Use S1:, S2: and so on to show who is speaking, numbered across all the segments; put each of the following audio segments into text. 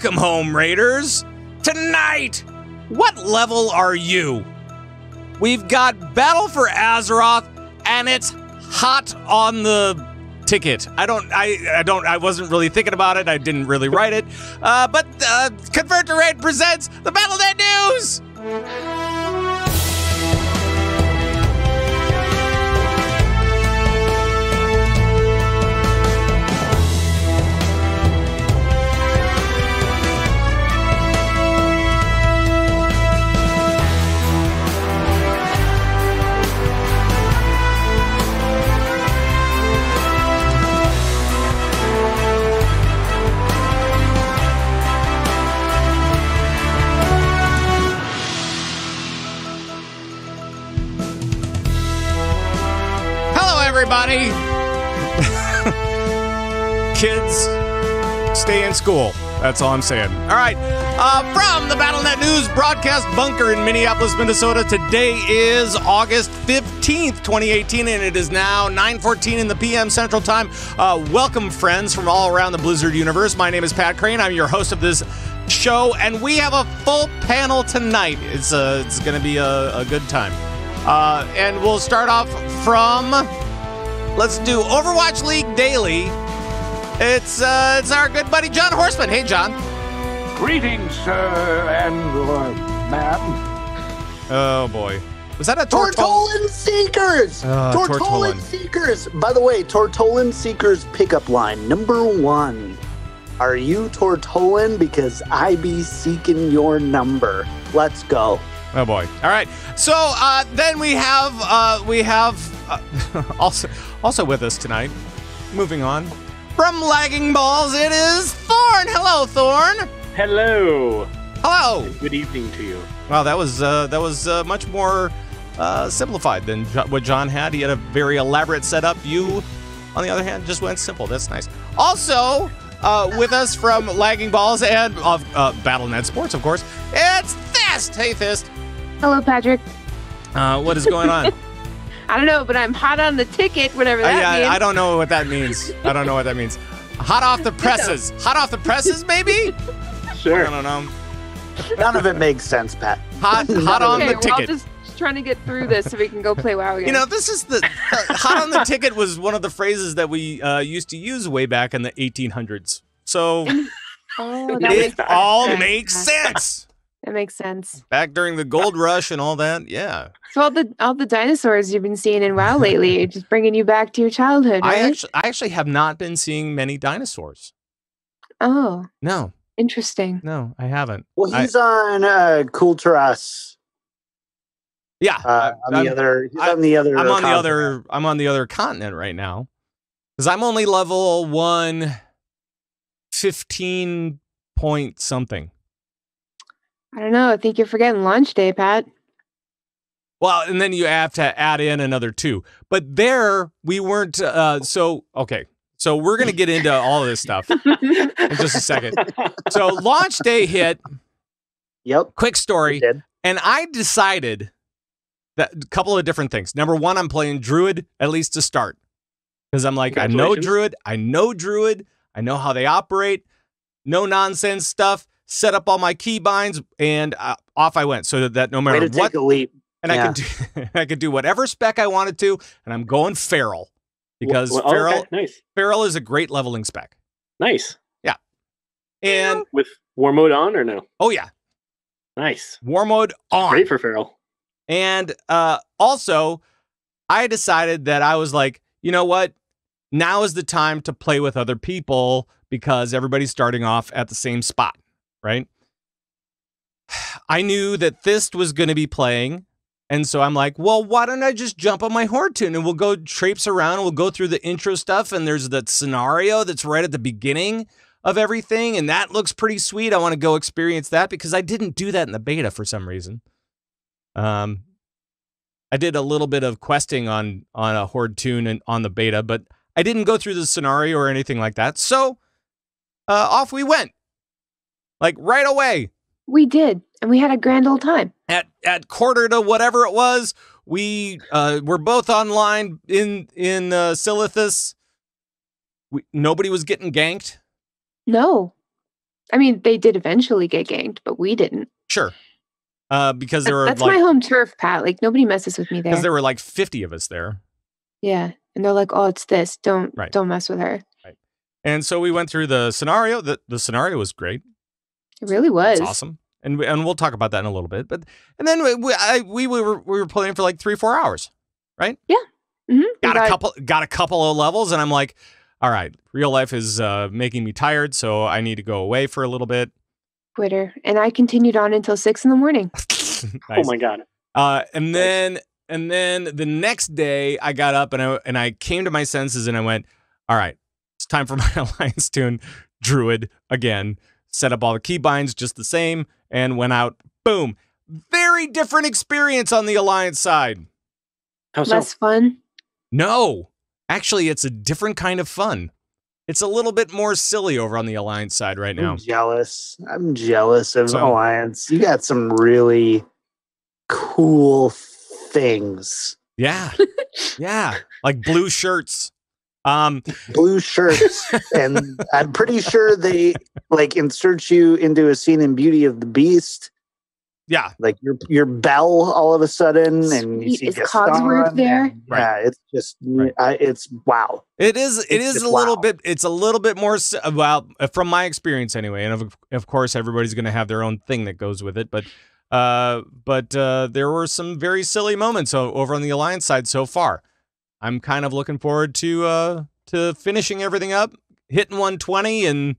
S1: Welcome home, Raiders. Tonight, what level are you? We've got Battle for Azeroth, and it's hot on the ticket. I wasn't really thinking about it. I didn't really write it. But Convert to Raid presents the Battlenet News! Everybody, kids, stay in school. That's all I'm saying. All right, from the Battlenet News broadcast bunker in Minneapolis, Minnesota, today is August 15th, 2018, and it is now 9:14 in the p.m. Central Time. Welcome, friends from all around the Blizzard universe. My name is Pat Krane. I'm your host of this show, and we have a full panel tonight. It's going to be a good time. And we'll start off from... Let's do Overwatch League Daily. It's our good buddy John Horstmann. Hey, John.
S2: Greetings, sir, and ma'am.
S1: Oh boy, was that a
S3: Tortolan Seekers? Tortolan Seekers. By the way, Tortolan Seekers pickup line number 1. Are you Tortolan? Because I be seeking your number. Let's go.
S1: Oh boy. All right. So then we have also with us tonight. Moving on from Lagging Balls, it is Thorn. Hello, Thorn.
S4: Hello.
S1: Hello.
S4: And good evening to you.
S1: Wow, that was much more simplified than what John had. He had a very elaborate setup. You, on the other hand, just went simple. That's nice. Also with us from Lagging Balls and Battlenet Sports, of course, it's Thyst. Hey, Thyst.
S5: Hello, Patrick.
S1: What is going on?
S5: I don't know, but I'm hot on the ticket, whatever that means.
S1: I don't know what that means. Hot off the presses. Hot off the presses, maybe?
S4: Sure.
S1: I don't know.
S3: None of it makes sense, Pat.
S1: Hot on the ticket.
S5: Well, just trying to get through this so we can go play WoW again.
S1: You know, this is hot on the ticket was one of the phrases that we used to use way back in the 1800s. So it all makes sense.
S5: That makes sense.
S1: Back during the gold rush and all that, yeah.
S5: So all the dinosaurs you've been seeing in WoW lately, just bringing you back to your childhood, right?
S1: I actually have not been seeing many dinosaurs.
S5: Oh.
S1: No.
S5: Interesting.
S1: No, I haven't.
S3: Well, he's on Kulturas.
S1: Yeah.
S3: I'm on
S1: the other continent right now. Because I'm only level 115 point something.
S5: I don't know. I think you're forgetting launch day, Pat.
S1: Well, and then you have to add in another 2. But there, we weren't... okay. So we're going to get into all of this stuff in just a second. So launch day hit.
S3: Yep.
S1: Quick story. And I decided that a couple of different things. Number 1, I'm playing Druid, at least to start. Because I'm like, I know Druid. I know how they operate. No nonsense stuff. Set up all my keybinds, and off I went. So that no matter what,
S3: take a leap.
S1: And I could do whatever spec I wanted to, and I'm going Feral because Feral is a great leveling spec.
S4: Nice.
S1: Yeah. And
S4: with war mode on or no?
S1: Oh yeah.
S4: Nice.
S1: War mode on.
S4: Great for Feral.
S1: And also, I decided that I was like, you know what? Now is the time to play with other people because everybody's starting off at the same spot. Right? I knew that Thyst was going to be playing, and so I'm like, well, why don't I just jump on my Horde tune and we'll go traipse around and we'll go through the intro stuff, and there's that scenario that's right at the beginning of everything, and that looks pretty sweet. I want to go experience that because I didn't do that in the beta for some reason. I did a little bit of questing on a Horde tune and on the beta, but I didn't go through the scenario or anything like that, so off we went. Like right away.
S5: We did, and we had a grand old time.
S1: At quarter to whatever it was, we were both online in Silithus. Nobody was getting ganked.
S5: No. I mean, they did eventually get ganked, but we didn't.
S1: Sure. Because there were
S5: that's my home turf, Pat. Like nobody messes with me there.
S1: Because there were like 50 of us there.
S5: Yeah, and they're like, "Oh, it's this. Don't mess with her."
S1: Right. And so we went through the scenario. The scenario was great.
S5: It really was.
S1: It's awesome. And we'll talk about that in a little bit. And then we were playing for like 3-4 hours, right?
S5: Yeah.
S1: Mm-hmm. Got a couple of levels, and I'm like, all right, real life is making me tired, so I need to go away for a little bit.
S5: Quitter, and I continued on until 6 a.m.
S1: Nice.
S4: Oh my god!
S1: And then the next day, I got up and I came to my senses, and I went, all right, it's time for my Alliance Tune Druid again. Set up all the keybinds just the same, and went out. Boom! Very different experience on the Alliance side.
S4: How so?
S5: Less fun?
S1: No, actually, it's a different kind of fun. It's a little bit more silly over on the Alliance side right now.
S3: I'm jealous of Alliance. You got some really cool things.
S1: Yeah. Yeah. Like blue shirts.
S3: Blue shirts. And I'm pretty sure they like insert you into a scene in Beauty of the Beast.
S1: Yeah.
S3: Like your bell all of a sudden.
S5: Sweet.
S3: And you see
S5: Is Cogsworth there?
S3: Yeah, it's just, it's wow.
S1: It is a little bit, it's a little bit more, well, from my experience anyway. And of course, everybody's going to have their own thing that goes with it. But there were some very silly moments over on the Alliance side so far. I'm kind of looking forward to finishing everything up, hitting 120 and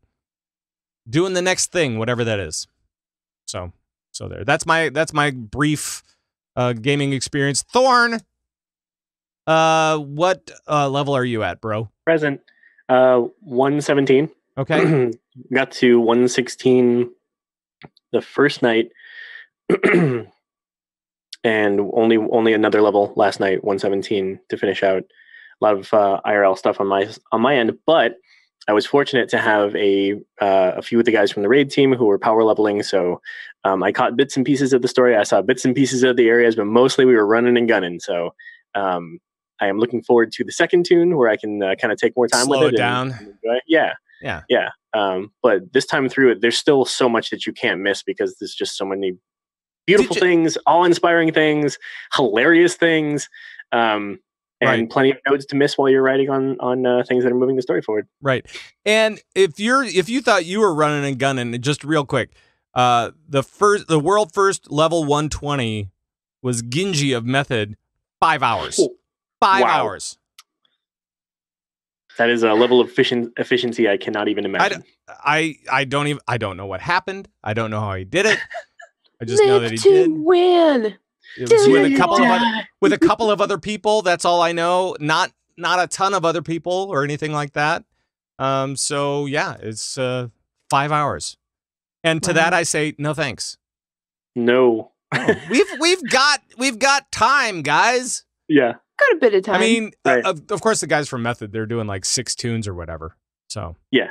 S1: doing the next thing, whatever that is. So there. That's my brief gaming experience. Thorn, what level are you at, bro?
S4: Present. 117.
S1: Okay.
S4: Got to 116 the first night. And only another level last night, 117 to finish out. A lot of IRL stuff on my end, but I was fortunate to have a few of the guys from the raid team who were power leveling. So I caught bits and pieces of the story. I saw bits and pieces of the areas, but mostly we were running and gunning. So I am looking forward to the second tune where I can kind of take more time
S1: Slow
S4: with it.
S1: It down.
S4: And enjoy it. Yeah. But this time through it, there's still so much that you can't miss because there's just so many beautiful things, awe-inspiring things, hilarious things. And plenty of notes to miss while you're writing on things that are moving the story forward.
S1: Right. And if you thought you were running and gunning, just real quick, the world first level 120 was Genji of Method, 5 hours. 5 hours.
S4: That is a level of efficiency I cannot even imagine.
S1: I don't know what happened. I don't know how he did it. I just know that he did.
S5: Win.
S1: It was with a couple of other people. That's all I know. Not a ton of other people or anything like that. So yeah, it's 5 hours. And to that I say no thanks.
S4: No.
S1: We've got time, guys.
S4: Yeah.
S5: Got a bit of time.
S1: I mean, of course the guys from Method, they're doing like 6 tunes or whatever. So
S4: yeah.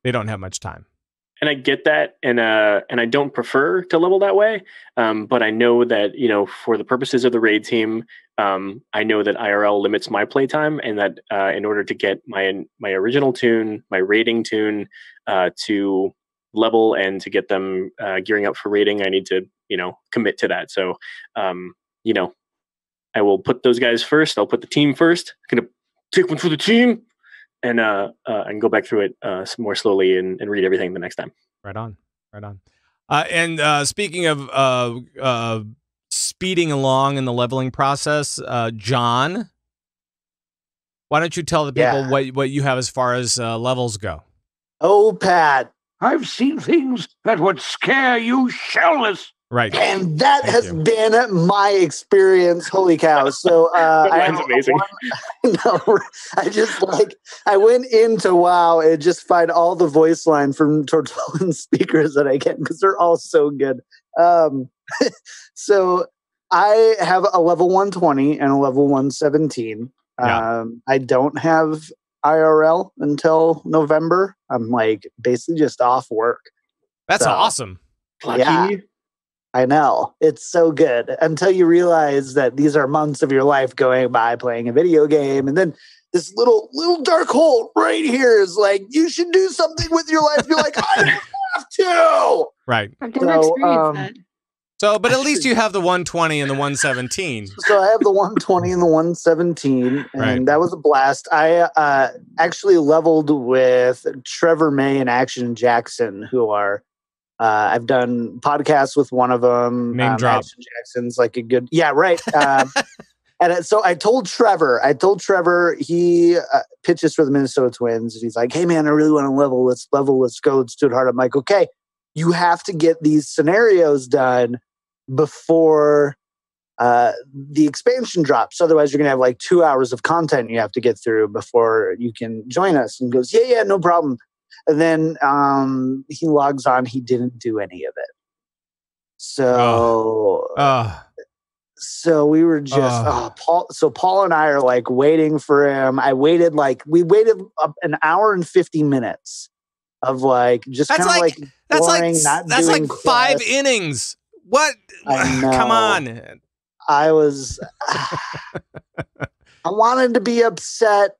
S1: They don't have much time.
S4: And I get that, and I don't prefer to level that way, but I know that for the purposes of the raid team, I know that IRL limits my playtime, and that in order to get my original tune, my raiding tune, to level and to get them gearing up for raiding, I need to commit to that. So I will put those guys first. I'll put the team first. I'm gonna take one for the team. And go back through it more slowly and read everything the next time.
S1: Right on. And speaking of speeding along in the leveling process, John, why don't you tell the people what you have as far as levels go?
S3: Oh, Pat,
S2: I've seen things that would scare you shellless.
S1: Right.
S3: And that has been my experience. Holy cow. So
S4: that's amazing.
S3: I went into WoW and just find all the voice line from Tortolan speakers that I get because they're all so good. So I have a level 120 and a level 117. I don't have IRL until November. I'm like basically just off work.
S1: That's awesome.
S4: Lucky.
S3: Yeah. I know. It's so good until you realize that these are months of your life going by playing a video game. And then this little dark hole right here is like, you should do something with your life. You're like, I have to.
S1: Right.
S5: I've never experienced that.
S1: So, but at least you have the 120 and the 117.
S3: So I have the 120 and the 117, and that was a blast. I actually leveled with Trevor May and Action Jackson, who are I've done podcasts with one of them.
S1: Name drop.
S3: Action Jackson's like a good, yeah, right. And so I told Trevor, he pitches for the Minnesota Twins, and he's like, "Hey man, I really want to level. Let's go. Let's do it hard." I'm like, "Okay, you have to get these scenarios done before the expansion drops. Otherwise, you're going to have like 2 hours of content you have to get through before you can join us." And he goes, yeah, no problem. And then he logs on. He didn't do any of it. So we were just Paul and I are like waiting for him. We waited up an hour and 50 minutes of like just kind of like boring,
S1: that's like 5 innings. What? Come on.
S3: I wanted to be upset,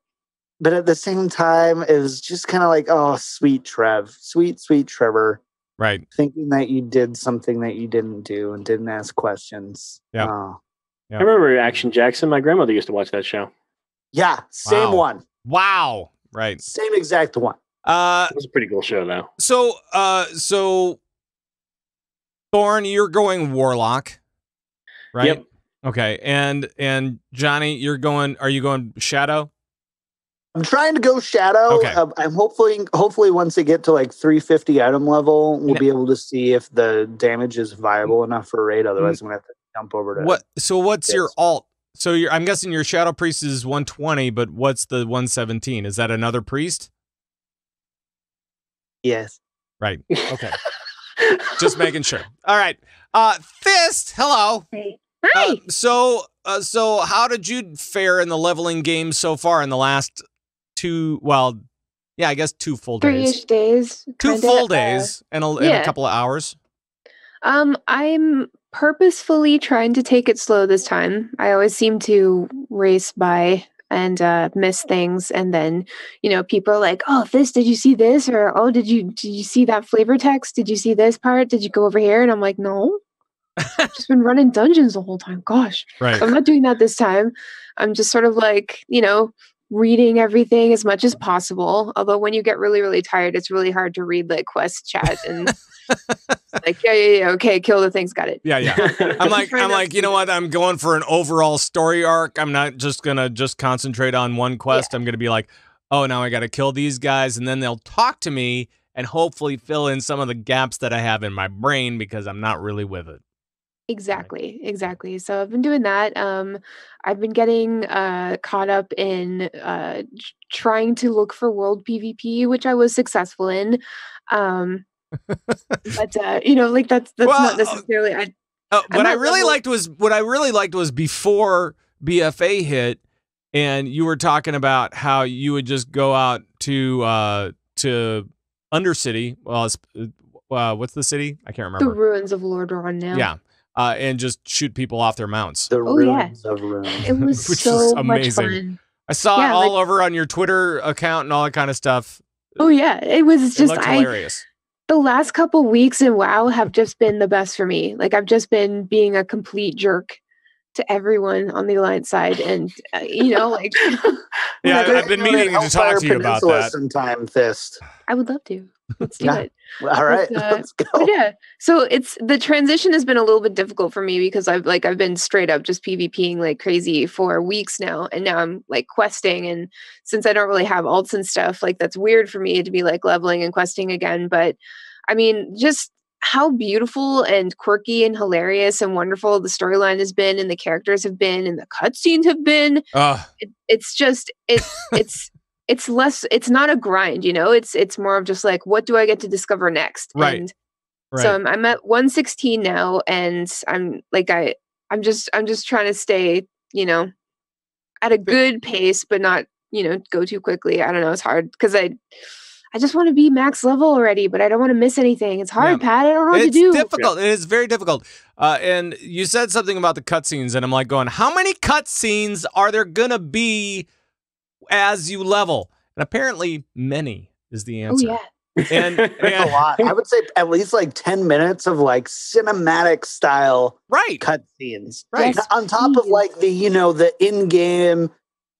S3: but at the same time, it was just kind of like, oh, sweet Trevor.
S1: Right.
S3: Thinking that you did something that you didn't do and didn't ask questions.
S1: Yeah.
S4: I remember Action Jackson. My grandmother used to watch that show.
S3: Yeah. Same one.
S1: Wow. Right.
S3: Same exact one.
S4: It was a pretty cool show, though.
S1: So Thorn, you're going Warlock, right?
S4: Yep.
S1: Okay. And Johnny, are you going Shadow?
S3: I'm trying to go Shadow.
S1: Okay.
S3: I'm hopefully once they get to like 350 item level, we'll be able to see if the damage is viable enough for raid. Otherwise, I'm gonna have to jump over to
S1: what. So what's your alt? So I'm guessing your Shadow Priest is 120, but what's the 117? Is that another priest?
S3: Yes.
S1: Right. Okay. Just making sure. All right. Thyst, hello.
S5: Hey. Hi.
S1: So how did you fare in the leveling game so far in the last 2 full days.
S5: 3-ish days.
S1: Two full days and a couple of hours.
S5: I'm purposefully trying to take it slow this time. I always seem to race by and miss things, and then people are like, "Oh, did you see this?" Or, "Oh, did you see that flavor text? Did you see this part? Did you go over here?" And I'm like, "No, I've just been running dungeons the whole time. Gosh,
S1: right.
S5: I'm not doing that this time. I'm just sort of like reading everything as much as possible. Although when you get really, really tired, it's really hard to read like quest chat and like, yeah, okay, kill the things, got it.
S1: Yeah. I'm like, you know what? I'm going for an overall story arc. I'm not just gonna concentrate on one quest. I'm gonna be like, oh, now I got to kill these guys, and then they'll talk to me and hopefully fill in some of the gaps that I have in my brain because I'm not really with it.
S5: Exactly. So I've been doing that. I've been getting caught up in trying to look for world PvP, which I was successful in. But like that's not necessarily.
S1: What I really liked was before BFA hit, and you were talking about how you would just go out to Undercity. Well, what's the city? I can't remember.
S5: The ruins of Lordaeron now.
S1: Yeah. And just shoot people off their mounts.
S3: The ruins of ruins.
S5: It was
S1: which
S5: so
S1: is amazing.
S5: much fun.
S1: I saw it all over on your Twitter account and all that kind of stuff.
S5: Oh yeah, it was just
S1: hilarious.
S5: The last couple weeks in WoW have just been the best for me. Like I've just been being a complete jerk to everyone on the Alliance side, and like
S1: yeah, I've been meaning to talk to you about that
S3: sometime. Thyst.
S5: I would love to. Let's do it.
S3: All right, let's go.
S5: Yeah. So the transition has been a little bit difficult for me because I've been straight up just PvPing like crazy for weeks now, and now I'm like questing, and since I don't really have alts and stuff, like that's weird for me to be like leveling and questing again. But I mean, just how beautiful and quirky and hilarious and wonderful the storyline has been, and the characters have been, and the cutscenes have been. It's less, it's not a grind, it's more of just like, what do I get to discover next?
S1: Right.
S5: And so I'm at 116 now, and I'm like, I'm just trying to stay, at a good pace, but not, go too quickly. I don't know. It's hard because I just want to be max level already, but I don't want to miss anything. It's hard, Pat. I don't know what to do.
S1: It's difficult. It is very difficult. And you said something about the cutscenes, and I'm like going, how many cutscenes are there going to be as you level? And apparently many is the answer.
S5: Oh, yeah.
S1: And
S3: a lot. I would say at least like 10 minutes of like cinematic style cutscenes.
S1: Right.
S5: Yes,
S3: On top of like the, the in-game.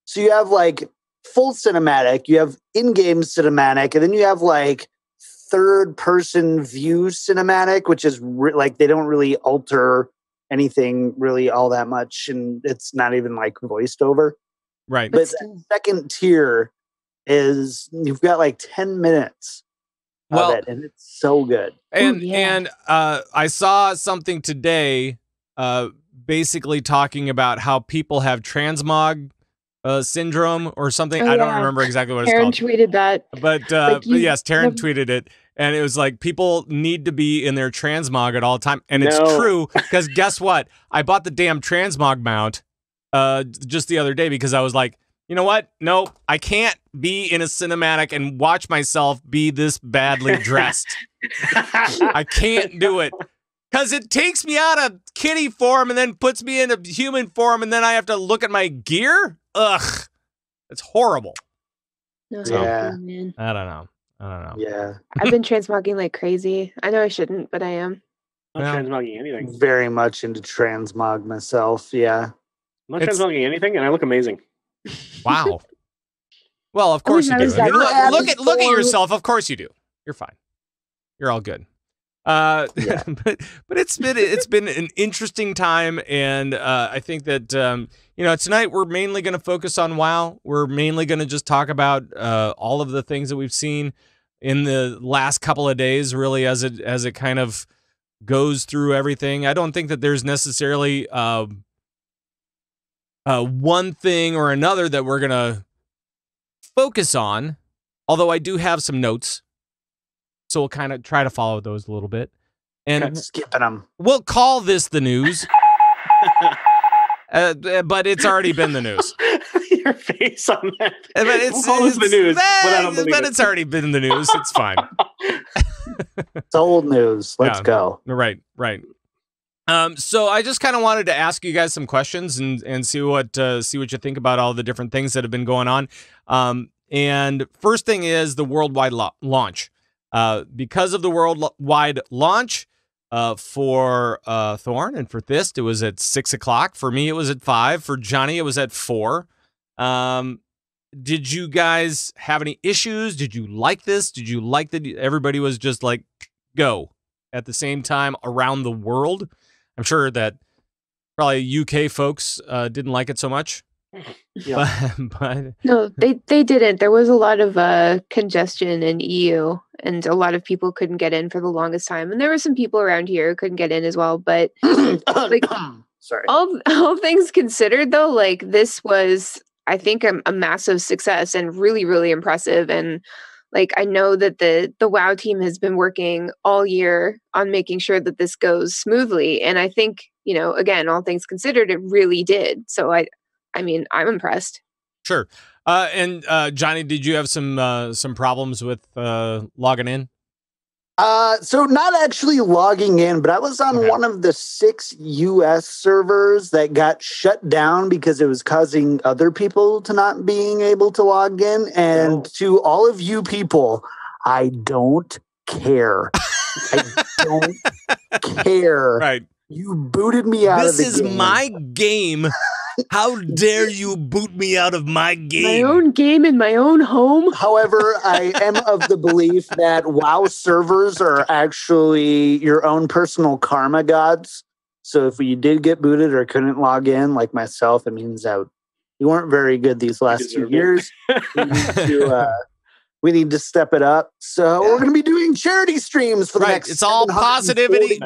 S3: So you have like full cinematic, you have in-game cinematic, and then you have like third-person view cinematic, which is like they don't really alter anything really all that much, and it's not even like voiced over.
S1: Right.
S3: But the second tier is you've got like 10 minutes of it, and it's so good.
S1: And I saw something today basically talking about how people have transmog syndrome or something. I don't remember exactly what it's called.
S5: Taryn tweeted that.
S1: But yes, Taryn tweeted it. And it was like, people need to be in their transmog at all time. And it's true, because guess what? I bought the damn transmog mount just the other day because I was like, you know what? No, I can't be in a cinematic and watch myself be this badly dressed. I can't do it. Because it takes me out of kitty form and then puts me into human form, and then I have to look at my gear? Ugh. It's horrible.
S5: No,
S3: man.
S1: I don't know.
S3: Yeah.
S5: I've been transmogging like crazy. I know I shouldn't, but I am.
S4: I'm not transmogging anything.
S3: Very much into transmog myself, yeah.
S4: I'm not transmogging anything, and I look amazing.
S1: Wow. Well, of course you do. Look at yourself. Of course you do. You're fine. You're all good. But it's been an interesting time, and I think that tonight we're mainly going to focus on WoW. We're mainly going to just talk about all of the things that we've seen in the last couple of days, really, as it kind of goes through everything. I don't think that there's necessarily one thing or another that we're going to focus on, although I do have some notes. So we'll kind of try to follow those a little bit. And
S3: skipping them.
S1: We'll call this the news. But it's already been the news.
S4: Your face on that.
S1: But it's
S4: the news. But I don't believe
S1: it's already been the news. It's fine.
S3: It's old news. Let's go.
S1: Right. So I just kind of wanted to ask you guys some questions and see what you think about all the different things that have been going on. And first thing is the worldwide launch. Because of the worldwide launch for Thorn and for Thyst, it was at 6:00. For me, it was at 5. For Johnny, it was at 4. Did you guys have any issues? Did you like this? Did you like that everybody was just like, go at the same time around the world? I'm sure that probably UK folks didn't like it so much.
S3: Yeah.
S5: But no, they didn't. There was a lot of congestion in EU, and a lot of people couldn't get in for the longest time. And there were some people around here who couldn't get in as well. But like,
S3: sorry,
S5: all things considered, though, like this was, I think, a massive success and really, really impressive. And like, I know that the WoW team has been working all year on making sure that this goes smoothly. And I think, again, all things considered, it really did. So I mean, I'm impressed.
S1: Sure. And Johnny, did you have some problems with logging in?
S3: So not actually logging in, but I was on one of the 6 US servers that got shut down because it was causing other people to not being able to log in. And to all of you people, I don't care. I don't care.
S1: Right.
S3: You booted me out of the game.
S1: This is my game. How dare you boot me out of my game?
S5: My own game in my own home.
S3: However, I am of the belief that WoW servers are actually your own personal karma gods. So if you did get booted or couldn't log in, like myself, it means that you weren't very good these last 2 years. We need to step it up. So we're going to be doing charity streams for the next.
S1: It's all positivity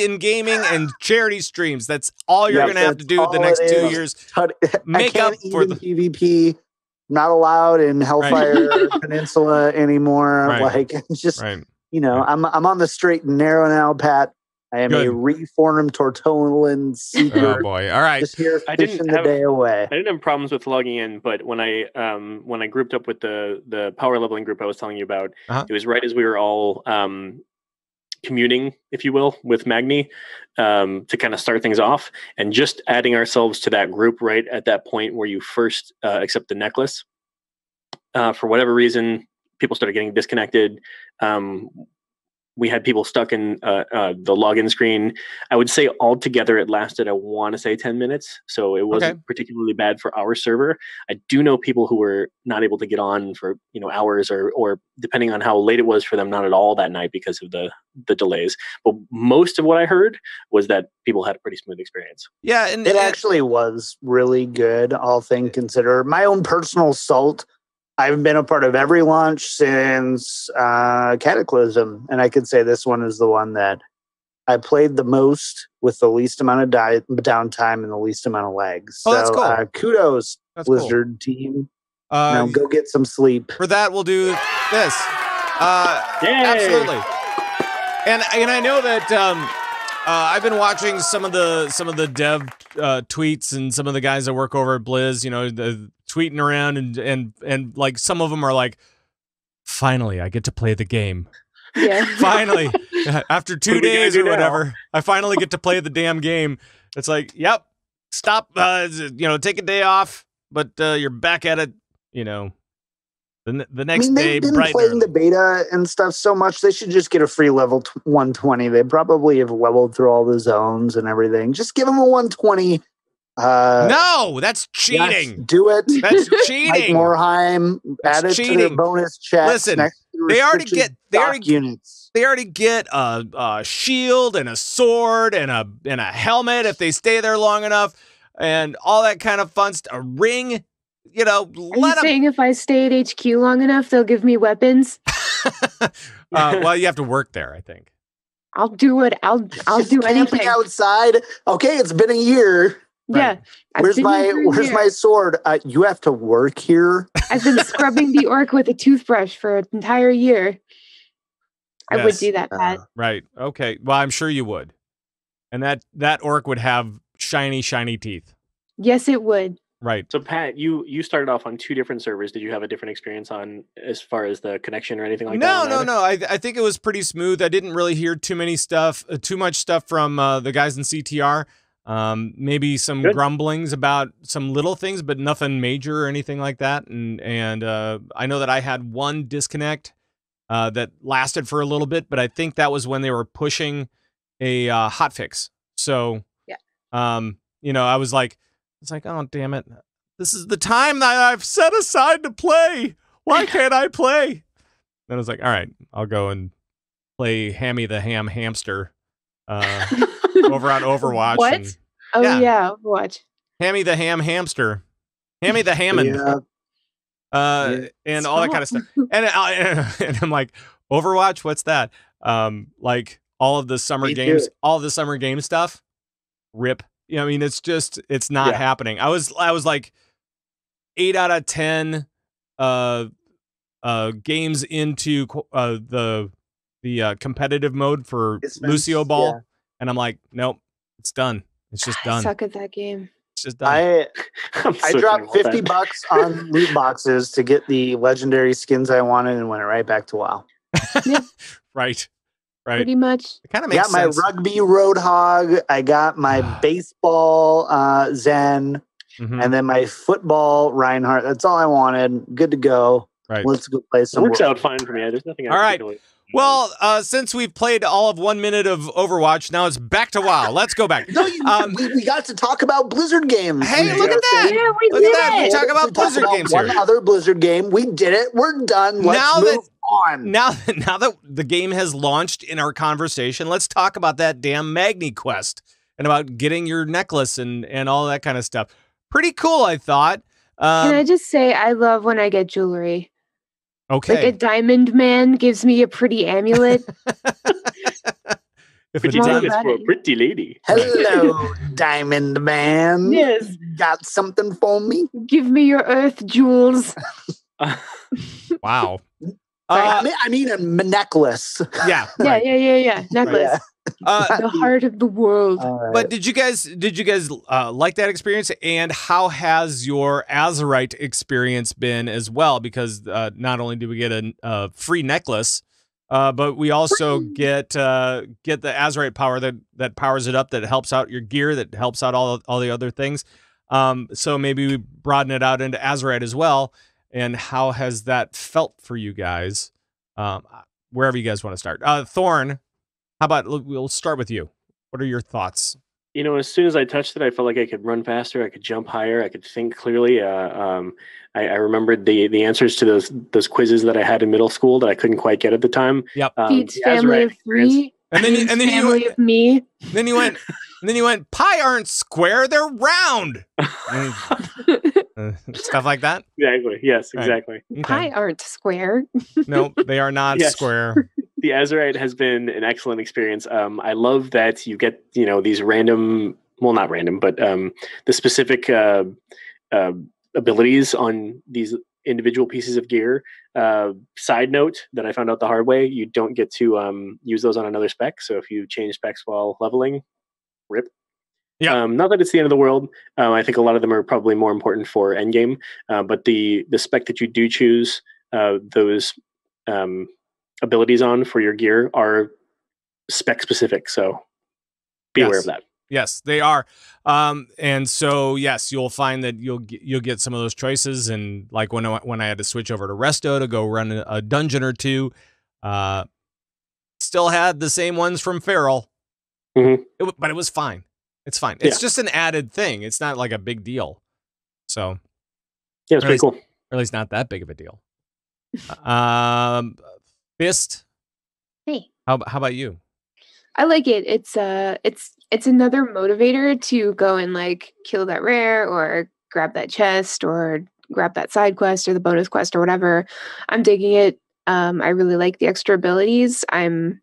S1: in gaming and charity streams. That's all you're going to have to do the next 2 years. Make up for the
S3: PvP. Not allowed in Hellfire Peninsula anymore.
S1: Right.
S3: Like it's just I'm on the straight and narrow now, Pat. I am a reformed Tortolan seeker.
S1: Oh boy! All right,
S3: just here fishing the day away.
S4: I didn't have problems with logging in, but when I grouped up with the power leveling group I was telling you about, it was right as we were all commuting, if you will, with Magni to kind of start things off, and just adding ourselves to that group right at that point where you first accept the necklace. For whatever reason, people started getting disconnected. We had people stuck in the login screen. I would say altogether it lasted, I want to say 10 minutes. So it wasn't particularly bad for our server. I do know people who were not able to get on for hours or depending on how late it was for them, not at all that night because of the delays. But most of what I heard was that people had a pretty smooth experience.
S1: Yeah, and
S3: it actually was really good, all things considered. My own personal salt, I've been a part of every launch since Cataclysm, and I could say this one is the one that I played the most with the least amount of downtime and the least amount of lags.
S1: Oh, that's cool.
S3: Kudos,
S1: that's
S3: Blizzard team. Go get some sleep.
S1: For that, we'll do this. Absolutely. And I know that I've been watching some of the dev tweets and some of the guys that work over at Blizz, the tweeting around and like some of them are like, finally, I get to play the game.
S5: Yeah.
S1: Finally, after 2 days or whatever, I finally get to play the damn game. It's like, yep, stop, take a day off, but you're back at it, the next day.
S3: They've been playing the beta and stuff so much, they should just get a free level 120. They probably have leveled through all the zones and everything. Just give them a 120.
S1: No, that's cheating.
S3: Yes, do it.
S1: That's cheating.
S3: Mike Morheim, add it to their bonus chat.
S1: Listen, they already get a shield and a sword and a helmet if they stay there long enough, and all that kind of fun stuff. A ring.
S5: Are you saying if I stay at HQ long enough, they'll give me weapons?
S1: Well, you have to work there, I think.
S5: I'll do it. I'll do anything.
S3: Outside. Okay, it's been a year.
S5: Yeah.
S3: Right. Where's my sword? You have to work here.
S5: I've been scrubbing the orc with a toothbrush for an entire year. I would do that, Pat.
S1: Right. Okay. Well, I'm sure you would. And that orc would have shiny teeth.
S5: Yes, it would.
S1: Right.
S4: So Pat, you started off on 2 different servers. Did you have a different experience on as far as the connection or anything like that?
S1: No. I think it was pretty smooth. I didn't really hear too much stuff from the guys in CTR. Maybe some grumblings about some little things, but nothing major or anything like that. And I know that I had one disconnect that lasted for a little bit, but I think that was when they were pushing a hotfix. So, I was like, oh, damn it. This is the time that I've set aside to play. Why can't I play? Then I was like, all right, I'll go and play Hammy the Ham Hamster over on Overwatch.
S5: What? Overwatch.
S1: Hammy the Ham Hamster. Hammy the Hammond. And all that kind of stuff. And I'm like, Overwatch? What's that? Like all of the summer games, all of the summer game stuff. Rip. It's not happening. I was like 8 out of 10 games into the competitive mode for Lucio Ball, and I'm like, nope, it's done. It's just done.
S5: I suck at that game.
S1: It's just done.
S3: I dropped $50 on loot boxes to get the legendary skins I wanted and went right back to WoW.
S1: Right.
S5: Pretty much.
S1: It kind of makes sense.
S3: I got my rugby Roadhog. I got my baseball Zen. Mm-hmm. And then my football Reinhardt. That's all I wanted. Good to go.
S1: Right.
S3: Let's go play some.
S4: It works out fine for me. There's nothing.
S1: All right. Well, since we've played all of 1 minute of Overwatch, now it's back to WoW. Let's go back.
S3: No, we got to talk about Blizzard games.
S1: Hey, look at that.
S5: Yeah, we did it.
S1: We talk about Blizzard games here.
S3: One other Blizzard game. We did it. We're done. Let's move on.
S1: Now that the game has launched in our conversation, let's talk about that damn Magni quest and about getting your necklace and all that kind of stuff. Pretty cool, I thought.
S5: Can I just say I love when I get jewelry.
S1: Okay.
S5: Like a diamond man gives me a pretty amulet.
S4: If pretty diamond for a pretty lady.
S3: Hello, diamond man.
S5: Yes.
S3: Got something for me?
S5: Give me your earth jewels.
S1: Wow.
S3: I mean a necklace.
S1: Yeah.
S5: Right. Yeah. Necklace. The heart of the world.
S3: Right.
S1: But did you guys like that experience? And how has your Azerite experience been as well? Because not only do we get a free necklace, but we also get the Azerite power that powers it up, that helps out your gear, that helps out all the other things. So maybe we broaden it out into Azerite as well. and how has that felt for you guys? Wherever you guys want to start. Thorn, how about we'll start with you. What are your thoughts?
S4: As soon as I touched it, I felt like I could run faster, I could jump higher, I could think clearly. I remembered the answers to those quizzes that I had in middle school that I couldn't quite get at the time.
S1: Yep.
S5: Pete's family of 3.
S1: And then
S5: family of me.
S1: Then you went, pie aren't square, they're round. Stuff like that.
S4: Exactly. Yes,
S1: Right.
S4: Exactly.
S1: Okay.
S5: Pie aren't square.
S1: No, they are not
S4: Yes.
S1: square.
S4: The Azerite has been an excellent experience. I love that you get, these random, well, not random, but the specific abilities on these individual pieces of gear. Side note that I found out the hard way, you don't get to use those on another spec. So if you change specs while leveling, rip.
S1: Yeah.
S4: Not that it's the end of the world. I think a lot of them are probably more important for endgame. But the spec that you do choose, those abilities on for your gear are spec specific. So be aware of that.
S1: Yes, they are. And so, yes, you'll find that you'll get some of those choices. And like when I had to switch over to Resto to go run a dungeon or two, still had the same ones from Feral.
S4: Mm-hmm.
S1: But it was fine. It's fine. It's just an added thing. It's not like a big deal. So
S4: yeah, it's pretty cool.
S1: Or at least not that big of a deal. Thyst.
S5: Hey.
S1: How about you?
S5: I like it. It's another motivator to go and like kill that rare or grab that chest or grab that side quest or the bonus quest or whatever. I'm digging it. I really like the extra abilities. I don't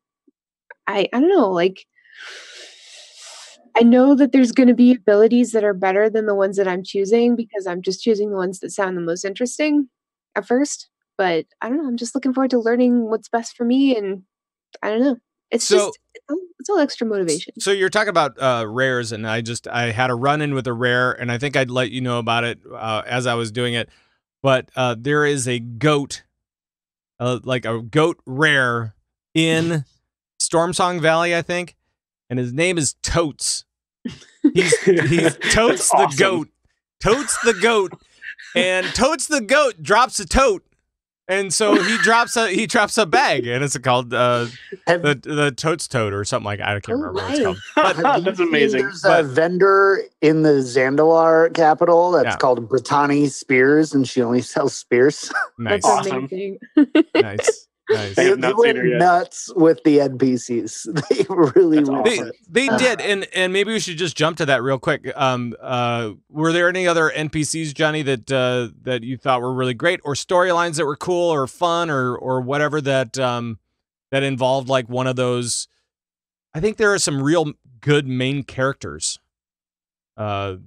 S5: know, like I know that there's going to be abilities that are better than the ones that I'm choosing because I'm just choosing the ones that sound the most interesting at first. But I don't know. I'm just looking forward to learning what's best for me. And I don't know. It's all extra motivation.
S1: So you're talking about rares, and I had a run-in with a rare, and I think I'd let you know about it as I was doing it. But there is a goat, like a goat rare in Stormsong Valley, I think, and his name is Totes. He's Totes the goat. Totes the goat. And Totes the goat drops a tote. And so he drops a bag, and it's called the Totes Toad or something like that. I can't remember what it's called.
S4: But that's amazing.
S3: There's a vendor in the Zandalar capital that's called Brittany Spears, and she only sells spears.
S1: Nice.
S5: That's amazing.
S1: Nice.
S3: They went nuts with the NPCs. They really
S4: awesome.
S1: They did, and maybe we should just jump to that real quick. Were there any other NPCs, Johnny, that you thought were really great, or storylines that were cool or fun, or whatever that involved like one of those? I think there are some real good main characters for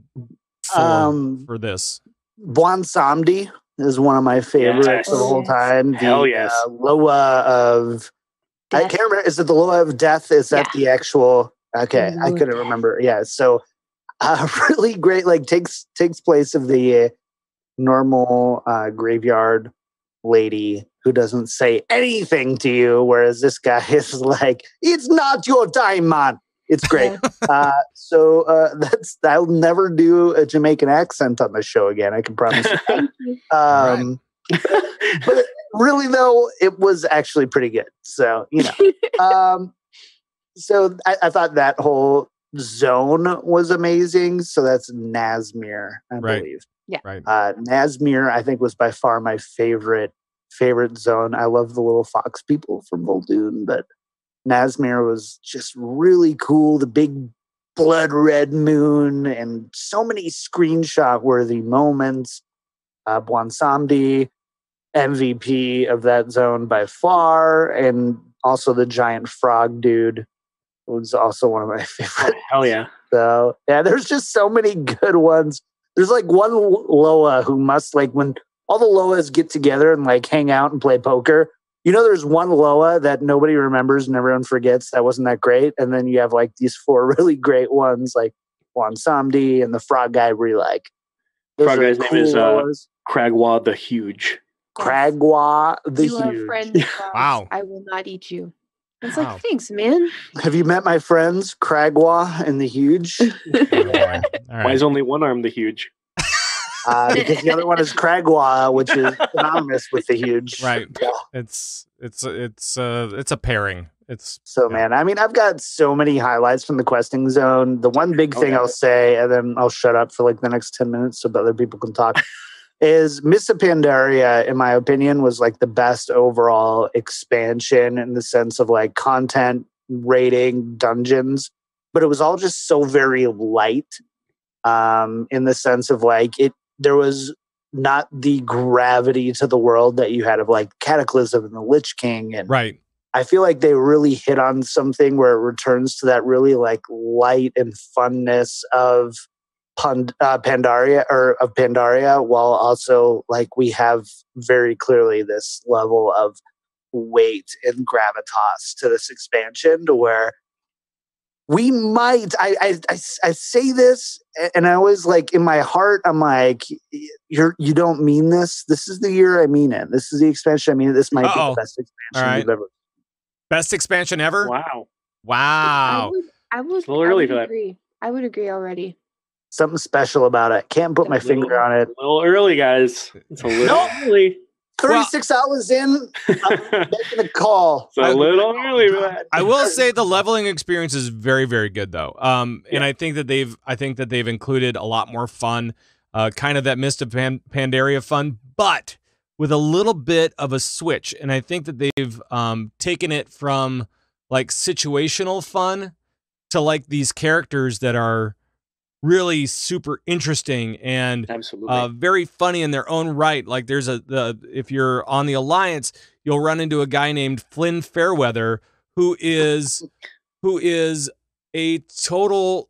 S1: this.
S3: Buon Samdi is one of my favorites of the whole time.
S4: Hell yes.
S3: Loa of Death. I can't remember. Is it the Loa of Death? Is that the actual? Okay, I couldn't remember. Yeah, so really great. Like takes place of the normal graveyard lady who doesn't say anything to you, whereas this guy is like, "It's not your time, man." It's great. I'll never do a Jamaican accent on the show again. I can promise you. But really, though, it was actually pretty good. So, so I thought that whole zone was amazing. So that's Nazmir, I believe.
S5: Yeah.
S1: Right.
S3: Nazmir, I think, was by far my favorite zone. I love the little fox people from Vol'dun, but Nazmir was just really cool. The big blood red moon and so many screenshot worthy moments. Buon Samdi, MVP of that zone by far, and also the giant frog dude was also one of my favorites.
S4: Hell yeah.
S3: So yeah, there's just so many good ones. There's like one Loa who must, like, when all the Loas get together and like hang out and play poker, there's one Loa that nobody remembers and everyone forgets that wasn't that great. And then you have like these 4 really great ones like Buon Samdi and the frog guy we like.
S4: Frog guy's name is Cragwa the Huge.
S3: Cragwa the
S5: You are
S3: Huge.
S5: friend.
S1: Wow.
S5: I will not eat you. It's like, thanks, man.
S3: Have you met my friends, Cragwa and the Huge?
S1: All right.
S4: Why is only one arm the Huge?
S3: because the other one is Kragwa, which is synonymous with the huge.
S1: Right.
S3: Yeah.
S1: It's a pairing.
S3: Man, I mean, I've got so many highlights from the questing zone. The one big thing I'll say, and then I'll shut up for like the next 10 minutes so that other people can talk, is Mists of Pandaria, in my opinion, was like the best overall expansion in the sense of like content, rating, dungeons. But it was all just so very light in the sense of like there was not the gravity to the world that you had of like Cataclysm and the Lich King. And
S1: right.
S3: I feel like they really hit on something where it returns to that really like light and funness of Pandaria, while also like we have very clearly this level of weight and gravitas to this expansion to where we might, I say this and I always like in my heart, I'm like, you don't mean this. This is the year I mean it. This is the expansion I mean it. This might be the best expansion we've ever.
S1: Best expansion ever?
S4: Wow.
S5: I would agree. I would agree already.
S3: Something special about it. Can't put my finger on it.
S4: A little early, guys. It's a little early.
S3: 36 hours in, I'm making a call.
S4: It's a little early, man.
S1: I will say the leveling experience is very, very good, though. And I think that they've included a lot more fun, kind of that Mist of Pandaria fun, but with a little bit of a switch. And I think that they've taken it from like situational fun to like these characters that are really super interesting and very funny in their own right. Like there's if you're on the Alliance, you'll run into a guy named Flynn Fairweather who is a total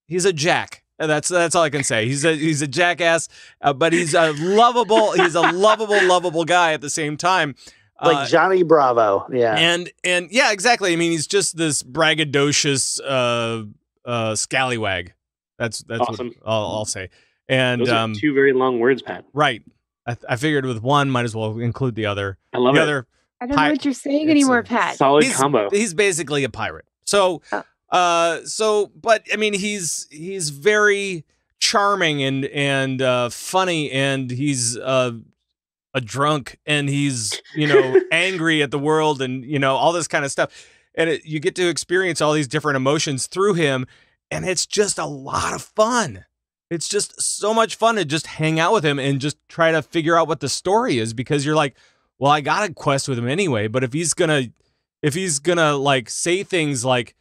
S1: he's a jack. That's all I can say. He's a jackass, but he's a lovable guy at the same time.
S3: Like Johnny Bravo. Yeah.
S1: And yeah, exactly. I mean, he's just this braggadocious scallywag. That's
S4: awesome.
S1: What I'll say. And
S4: those are two very long words, Pat.
S1: Right. I figured with one, might as well include the other.
S4: I love
S1: the
S4: it.
S1: Other
S5: I don't know what you're saying anymore, Pat.
S4: Solid combo.
S1: He's basically a pirate. So, but I mean, he's very charming and funny, and he's a drunk, and he's angry at the world, and all this kind of stuff. And you get to experience all these different emotions through him, and it's just a lot of fun. It's just so much fun to just hang out with him and just try to figure out what the story is, because you're like, well, I got to quest with him anyway. But if he's gonna like say things like,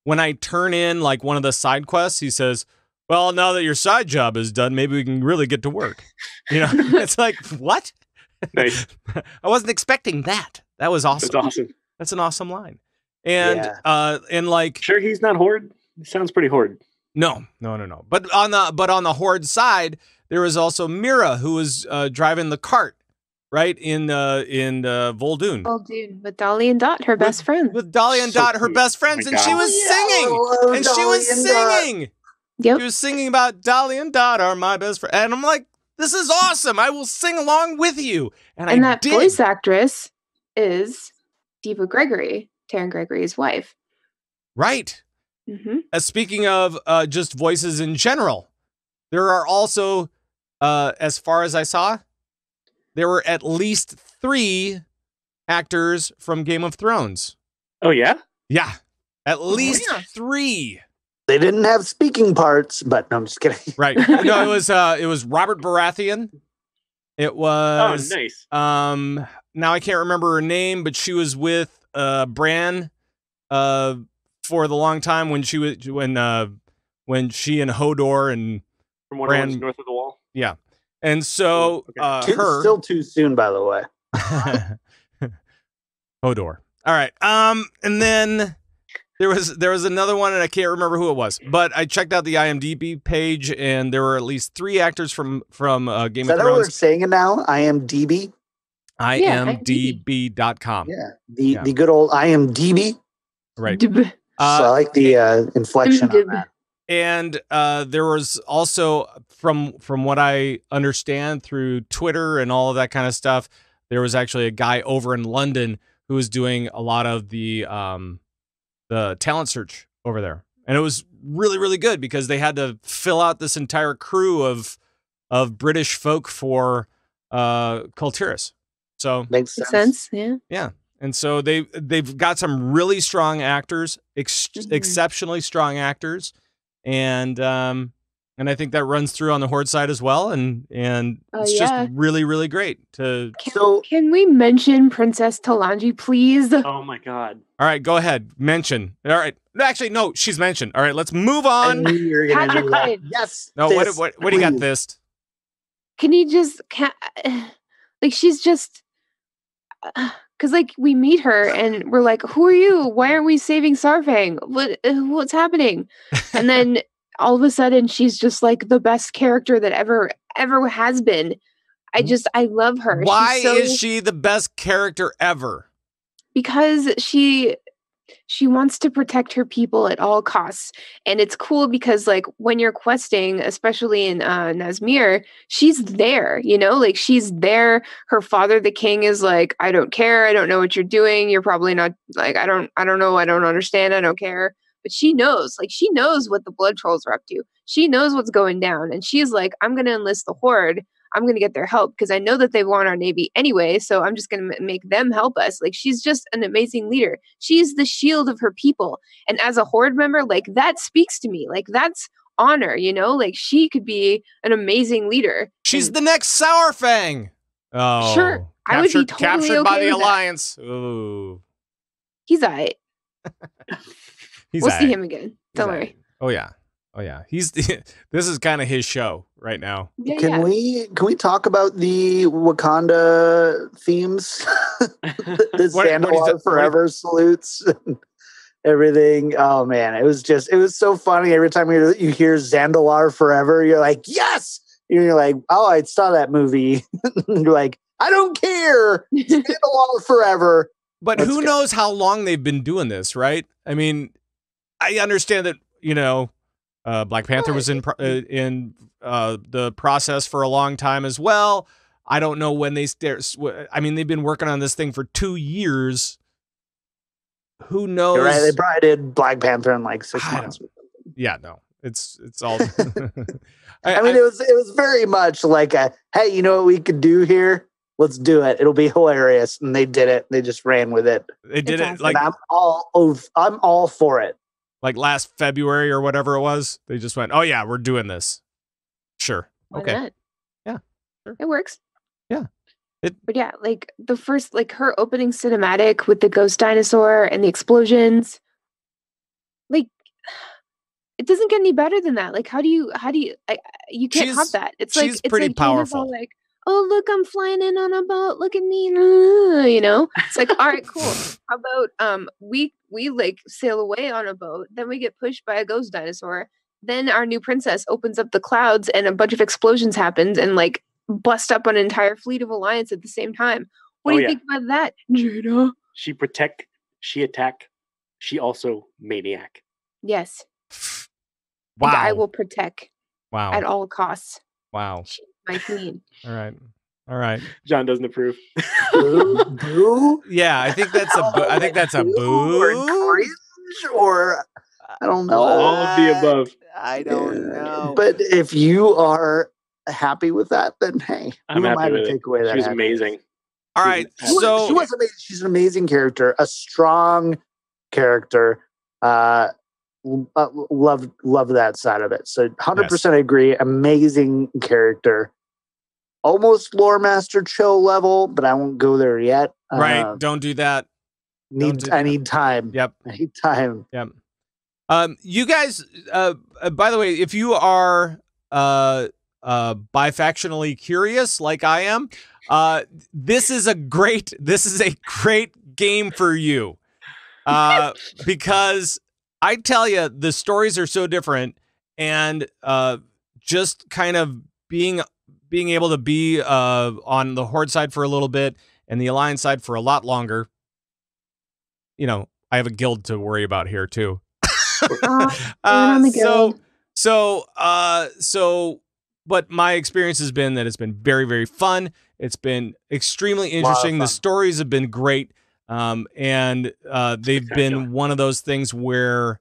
S1: when I turn in like one of the side quests, he says, well, now that your side job is done, maybe we can really get to work. It's like, what?
S4: Nice.
S1: I wasn't expecting that. That was awesome.
S4: That's awesome.
S1: That's an awesome line. And and like,
S4: sure, he's not Horde. It sounds pretty Horde.
S1: No. But on the Horde side, there was also Mira, who was driving the cart, right, in Vol'dun.
S5: Vol'dun with Dolly and Dot, her best friends.
S1: With Dolly and Dot, her best friends, and she was singing.
S5: Yep.
S1: She was singing about Dolly and Dot are my best friend, and I'm like, this is awesome. I will sing along with you. And
S5: that voice actress is Diva Gregory, Taryn Gregory's wife.
S1: Right.
S5: Mm-hmm.
S1: Speaking of just voices in general, there are also, as far as I saw, there were at least 3 actors from Game of Thrones.
S4: Oh, yeah?
S1: Yeah. At least 3.
S3: They didn't have speaking parts, but no, I'm just kidding.
S1: Right. No, it was Robert Baratheon. It was
S4: nice.
S1: Now I can't remember her name, but she was with Bran for the long time when she and Hodor and
S4: from one
S1: Bran
S4: north of the wall.
S1: Yeah. And so her
S3: still too soon, by the way.
S1: Hodor. All right. And then there was another one, and I can't remember who it was, but I checked out the IMDb page, and there were at least 3 actors from Game of Thrones. Is that how we're
S3: saying it now? IMDb?
S1: IMDb.com.
S3: Yeah. The good old IMDb.
S1: Right.
S3: So I like the inflection on that.
S1: And there was also, from what I understand through Twitter and all of that kind of stuff, there was actually a guy over in London who was doing a lot of the talent search over there. And it was really, really good because they had to fill out this entire crew of of British folk for Kultiris. So
S3: Makes
S5: Makes
S3: sense.
S5: sense. Yeah.
S1: yeah, and so they've got some really strong actors, exceptionally strong actors, and I think that runs through on the Horde side as well, and it's just really, really great to.
S5: Can we mention Princess Talanji, please?
S4: Oh my god!
S1: All right, go ahead. Mention. All right. Actually, no, she's mentioned. All right, let's move on.
S3: I knew you were gonna do that.
S5: Patrick,
S3: Yes.
S1: No,
S3: Thyst,
S1: what do you got,
S3: please.
S1: Thyst?
S5: Can you just like she's just because like we meet her and we're like, who are you? Why aren't we saving Sarfang? What's happening? And then all of a sudden she's just like the best character that ever has been. I love her.
S1: Why is she the best character ever?
S5: Because she wants to protect her people at all costs. And it's cool because like when you're questing, especially in Nazmir, she's there, you know, like she's there. Her father, the king, is like, I don't care. I don't know what you're doing. You're probably not like, I don't know. I don't understand. I don't care. But she knows what the blood trolls are up to. She knows what's going down. And she's like, I'm going to enlist the Horde. I'm going to get their help because I know that they want our Navy anyway. So I'm just going to make them help us. Like, she's just an amazing leader. She's the shield of her people. And as a Horde member, like that speaks to me. Like that's honor, you know, like she could be an amazing leader.
S1: She's the next Sourfang. Oh,
S5: sure. I would be totally
S1: captured
S5: okay
S1: by the
S5: with
S1: Alliance.
S5: That.
S1: Ooh.
S5: He's all right. We'll see him again. Don't worry.
S1: Oh yeah. Oh yeah. This is kind of his show right now.
S5: Yeah,
S3: Can we talk about the Wakanda themes? The Zandalar Forever salutes and everything. Oh man, it was so funny. Every time you hear Zandalar Forever, you're like, yes! You're like, oh, I saw that movie. You're like, I don't care. Zandalar Forever.
S1: But who knows how long they've been doing this, right? I mean, I understand that, you know, Black Panther was in the process for a long time as well. I don't know when they've been working on this thing for 2 years. Who knows?
S3: You're right. They probably did Black Panther in like 6 months.
S1: Yeah, no, it's all.
S3: I mean, it was very much like hey, you know what we could do here? Let's do it. It'll be hilarious. And they did it. They just ran with it.
S1: They did it. Like,
S3: I'm all for it.
S1: Like last February or whatever it was, they just went, "Oh yeah, we're doing this." Sure.
S5: Why
S1: okay.
S5: not?
S1: Yeah. Sure.
S5: It works.
S1: Yeah.
S5: But yeah, like the first, like her opening cinematic with the ghost dinosaur and the explosions, like it doesn't get any better than that. Like, how do you? You can't top that. It's like
S1: she's pretty powerful.
S5: Like, oh look, I'm flying in on a boat. Look at me, you know. It's like, all right, cool. How about we like sail away on a boat, then we get pushed by a ghost dinosaur. Then our new princess opens up the clouds and a bunch of explosions happens and like bust up an entire fleet of Alliance at the same time. What do you think about that, Jada?
S4: She protect, she attack, she also maniac.
S5: Yes.
S1: Wow.
S5: And I will protect.
S1: Wow.
S5: At all costs.
S1: Wow.
S5: She's my queen.
S1: All right.
S4: John doesn't approve.
S3: Boo?
S1: Yeah, I think that's a boo.
S3: Or cringe, or I don't know.
S4: All of the above.
S1: I don't know.
S3: But if you are happy with that, then hey,
S4: I'm happy with it.
S3: Take away that
S4: she was amazing.
S1: All right,
S3: she was amazing. She's an amazing character, a strong character. Love that side of it. So 100% I agree. Amazing character. Almost lore master Cho level, but I won't go there yet.
S1: Right. Don't do that.
S3: I need time.
S1: Yep.
S3: I need time.
S1: Yep. You guys, by the way, if you are bifactionally curious like I am, this is a great game for you. Because I tell you, the stories are so different, and just kind of being able to be on the Horde side for a little bit and the Alliance side for a lot longer. You know, I have a guild to worry about here too. But my experience has been that it's been very, very fun. It's been extremely interesting. The stories have been great. And they've been one of those things where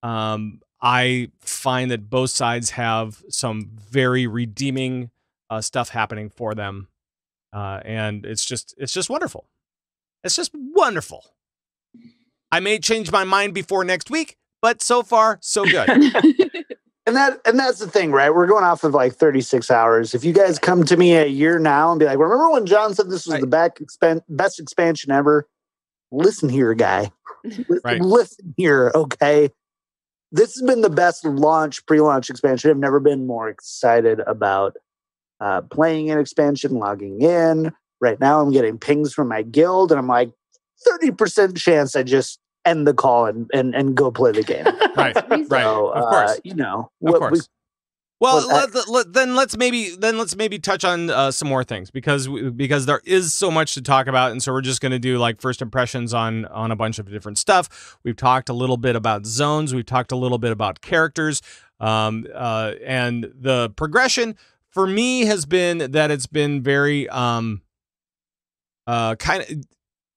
S1: I find that both sides have some very redeeming stuff happening for them, and it's just wonderful. It's just wonderful. I may change my mind before next week, but so far so good.
S3: And that's the thing, right? We're going off of like 36 hours. If you guys come to me a year now and be like, remember when John said this was the best expansion ever? Listen here, guy. Listen here, okay? This has been the best pre-launch expansion. I've never been more excited about playing an expansion, logging in. Right now I'm getting pings from my guild, and I'm like, 30% chance I just end the call and go play the game.
S1: Right.
S3: So,
S1: of course.
S3: Of course.
S1: Then let's maybe touch on some more things because there is so much to talk about, and so we're just going to do like first impressions on a bunch of different stuff. We've talked a little bit about zones. We've talked a little bit about characters, and the progression for me has been that it's been very kind of.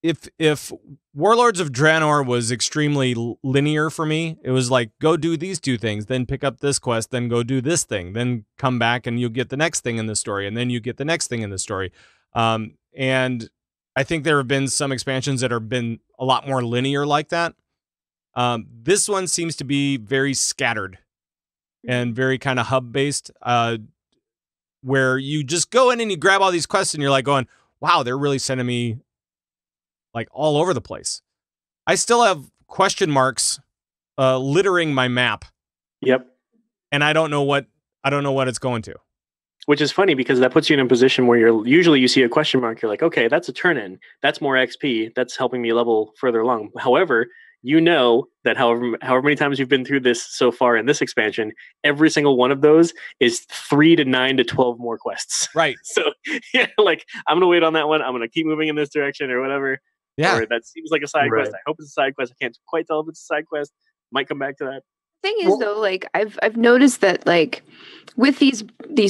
S1: If Warlords of Draenor was extremely linear for me, it was like, go do these 2 things, then pick up this quest, then go do this thing, then come back and you'll get the next thing in the story, and then you get the next thing in the story. And I think there have been some expansions that have been a lot more linear like that. This one seems to be very scattered and very kind of hub-based, where you just go in and you grab all these quests and you're like going, wow, they're really sending me like all over the place. I still have question marks littering my map.
S4: Yep.
S1: And I don't know what it's going to.
S4: Which is funny because that puts you in a position where you see a question mark, you're like, okay, that's a turn in. That's more XP. That's helping me level further along. However, you know that however many times you've been through this so far in this expansion, every single one of those is 3 to 9 to 12 more quests.
S1: Right.
S4: So yeah, like I'm going to wait on that one. I'm going to keep moving in this direction or whatever.
S1: Yeah.
S4: Or that seems like a side quest. I hope it's a side quest. I can't quite tell if it's a side quest. Might come back to that.
S5: Thing is, though, like I've noticed that like with these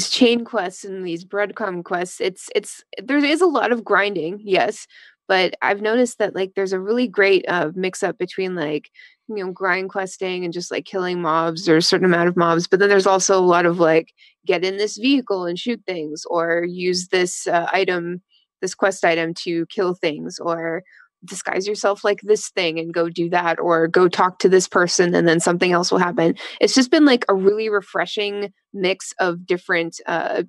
S5: chain quests and these breadcrumb quests, there is a lot of grinding, yes, but I've noticed that like there's a really great mix up between like grind questing and just like killing mobs or a certain amount of mobs, but then there's also a lot of like get in this vehicle and shoot things, or use this this quest item to kill things, or disguise yourself like this thing and go do that, or go talk to this person and then something else will happen. It's just been like a really refreshing mix of different I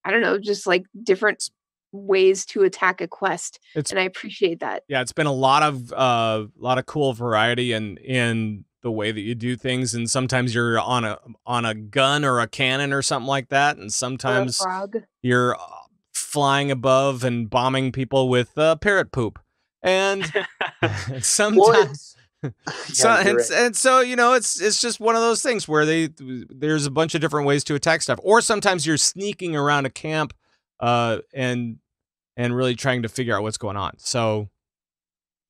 S5: don't know, just like different ways to attack a quest, and I appreciate that.
S1: Yeah, it's been a lot of cool variety in the way that you do things, and sometimes you're on a gun or a cannon or something like that, and sometimes you're flying above and bombing people with parrot poop, and sometimes and so it's just one of those things where there's a bunch of different ways to attack stuff, or sometimes you're sneaking around a camp and really trying to figure out what's going on. So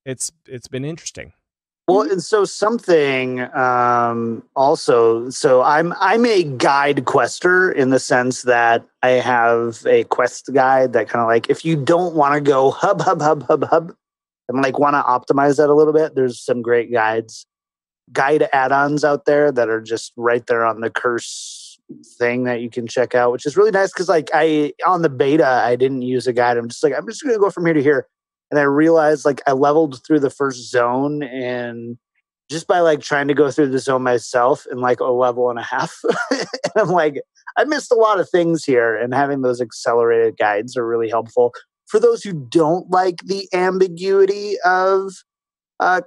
S1: it's been interesting.
S3: Well, and so something also, so I'm a guide quester in the sense that I have a quest guide that kind of like, if you don't want to go hub, and like want to optimize that a little bit, there's some great guide add-ons out there that are just right there on the curse thing that you can check out, which is really nice because like on the beta, I didn't use a guide. I'm just going to go from here to here. And I realized like I leveled through the first zone, and just by like trying to go through the zone myself in like a level and a half, and I'm like, I missed a lot of things here, and having those accelerated guides are really helpful for those who don't like the ambiguity of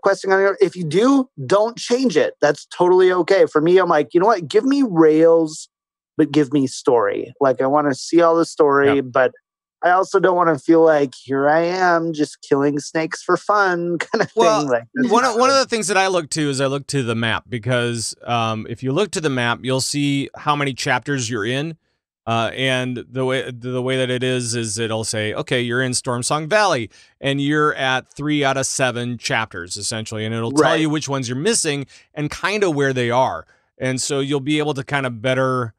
S3: questing on your. If you do, don't change it. That's totally okay. For me, I'm like, you know what? Give me rails, but give me story. Like I want to see all the story, but I also don't want to feel like here I am just killing snakes for fun kind of thing. Like
S1: one of the things that I look to is the map, because if you look to the map, you'll see how many chapters you're in. And the way that it is it'll say, okay, you're in Stormsong Valley and you're at 3 out of 7 chapters essentially. And it'll tell you which ones you're missing and kind of where they are. And so you'll be able to kind of better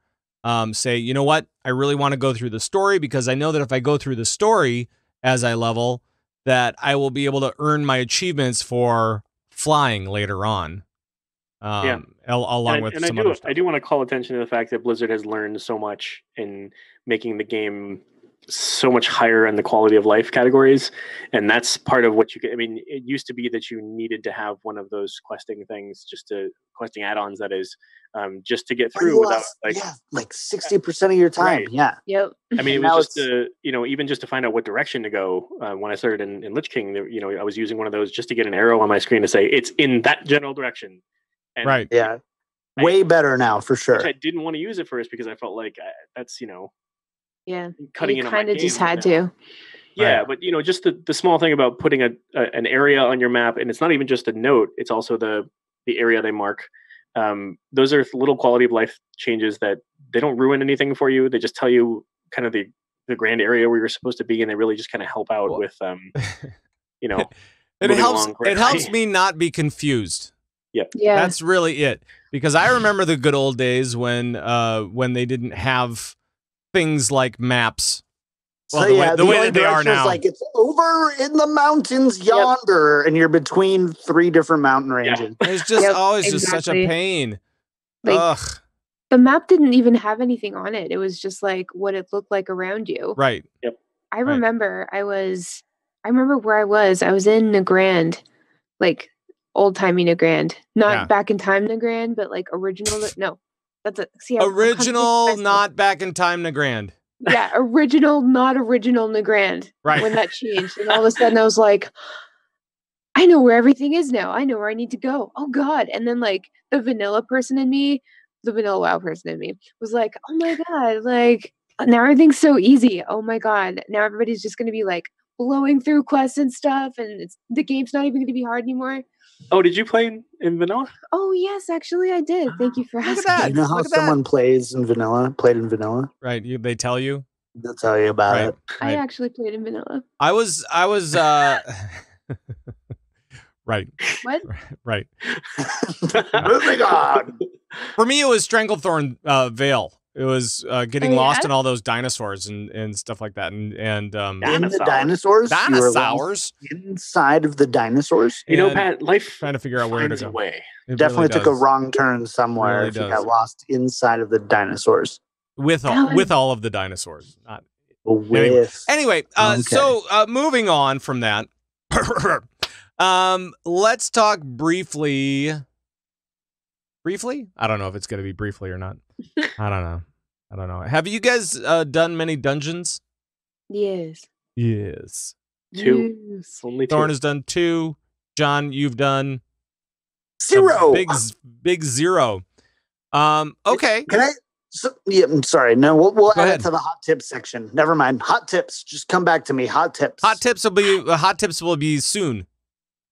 S1: say, you know what, I really want to go through the story, because I know that if I go through the story as I level, that I will be able to earn my achievements for flying later on. Along with some other stuff.
S4: I do want to call attention to the fact that Blizzard has learned so much in making the game so much higher in the quality of life categories, and that's part of what you get. I mean, it used to be that you needed to have one of those questing things, questing add-ons, that is, just to get through without
S3: like 60% of your time.
S4: Right.
S3: Yeah.
S5: Yep.
S4: I mean, it was just to, even just to find out what direction to go. When I started in Lich King, I was using one of those just to get an arrow on my screen to say it's in that general direction. And
S1: right.
S3: Yeah. Way better now, for sure.
S4: I didn't want to use it first because I felt like that's
S5: yeah,
S4: cutting
S5: you
S4: in on my
S5: kind of
S4: game
S5: just had
S4: now.
S5: to.
S4: Yeah,
S1: Right.
S4: but just the small thing about putting an area on your map, and it's not even just a note; it's also the area they mark. Those are little quality of life changes that they don't ruin anything for you. They just tell you kind of the grand area where you're supposed to be, and they really just kind of help out with
S1: it helps me not be confused.
S4: Yep.
S5: Yeah.
S1: That's really it. Because I remember the good old days when they didn't have things like maps. Well, the way that they are now.
S3: Like, it's over in the mountains yonder, and you're between 3 different mountain ranges.
S1: Yeah. It's just always just such a pain.
S5: Like,
S1: ugh.
S5: The map didn't even have anything on it. It was just like what it looked like around you.
S1: Right.
S4: Yep.
S5: I remember I remember where I was. I was in Nagrand, like old-timey Nagrand. Not back in time Nagrand, but like original. No. That's a
S1: original, not back in time Nagrand.
S5: Yeah, original, not original Nagrand.
S1: Right.
S5: When that changed. And all of a sudden I was like, I know where everything is now. I know where I need to go. Oh God. And then like the vanilla person in me, the vanilla WoW person in me was like, oh my God, like now everything's so easy. Oh my God. Now everybody's just gonna be like blowing through quests and stuff, and the game's not even gonna be hard anymore.
S4: Oh, did you play in vanilla?
S5: Oh yes, actually I did. Thank you for asking.
S1: Look at that.
S3: You know how someone played in vanilla?
S1: Right. They tell you?
S3: They'll tell you about it.
S5: I actually played in vanilla.
S1: I was right.
S5: What?
S1: Right.
S3: Moving on.
S1: For me, it was Stranglethorn Vale. It was getting lost in all those dinosaurs and stuff like that. And
S3: in the dinosaurs? You were lost inside of the dinosaurs?
S4: Pat, life
S1: trying to figure out where to go.
S4: Way.
S3: Definitely took a wrong turn somewhere if you got lost inside of the dinosaurs.
S1: With all of the dinosaurs. Not Anyway,
S3: okay.
S1: So moving on from that, let's talk briefly. Briefly? I don't know if it's going to be briefly or not. I don't know. Have you guys done many dungeons?
S5: Yes.
S1: Yes.
S4: 2.
S5: Yes.
S4: Only 2.
S1: Thorn has done 2. John, you've done
S3: 0.
S1: Big 0. Okay.
S3: Can I? I'm sorry. No, we'll add
S1: ahead.
S3: it to the hot tips section. Never mind. Hot tips. Just come back to me. Hot tips.
S1: Hot tips will be soon.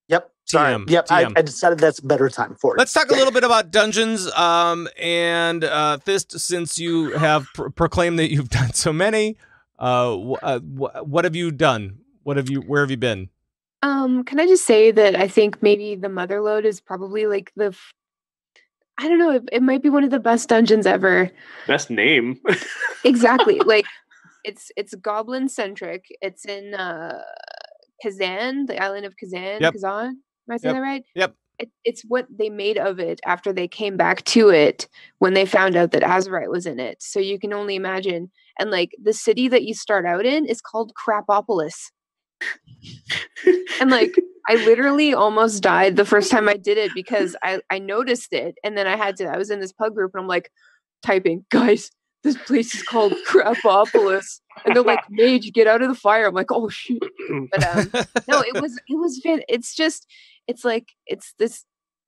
S3: Yep. Sorry.
S1: TM,
S3: yep.
S1: TM.
S3: I decided that's a better time for it.
S1: Let's talk a little bit about dungeons. And Thyst, since you have proclaimed that you've done so many, what have you done? Where have you been?
S5: Can I just say that I think maybe the Motherlode is probably like I don't know, it might be one of the best dungeons ever.
S4: Best name.
S5: Exactly. Like it's goblin centric. It's in Kazan, the island of Kazan.
S1: Yep.
S5: Kazan? Am I saying that right?
S1: Yep.
S5: It's what they made of it after they came back to it when they found out that Azerite was in it. So you can only imagine. And like the city that you start out in is called Crapopolis. And like I literally almost died the first time I did it because I noticed it, and then I was in this pub group and I'm like typing, guys, this place is called Crapopolis, and they're like, Mage, get out of the fire. I'm like, oh shit. But no, it was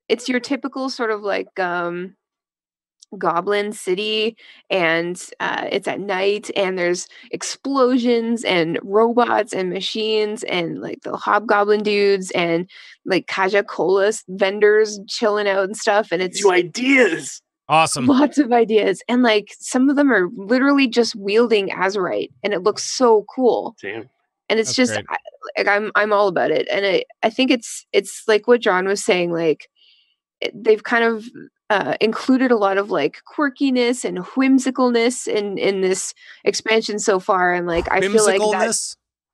S5: it's your typical sort of like goblin city, and it's at night, and there's explosions and robots and machines and like the hobgoblin dudes and like Kaja Cola vendors chilling out and stuff, and it's
S4: new ideas.
S1: Awesome.
S5: Lots of ideas, and like some of them are literally just wielding Azerite, and it looks so cool.
S4: Damn.
S5: And it's just I'm all about it, and I think it's like what John was saying, like they've kind of included a lot of like quirkiness and whimsicalness in this expansion so far, and like I feel like that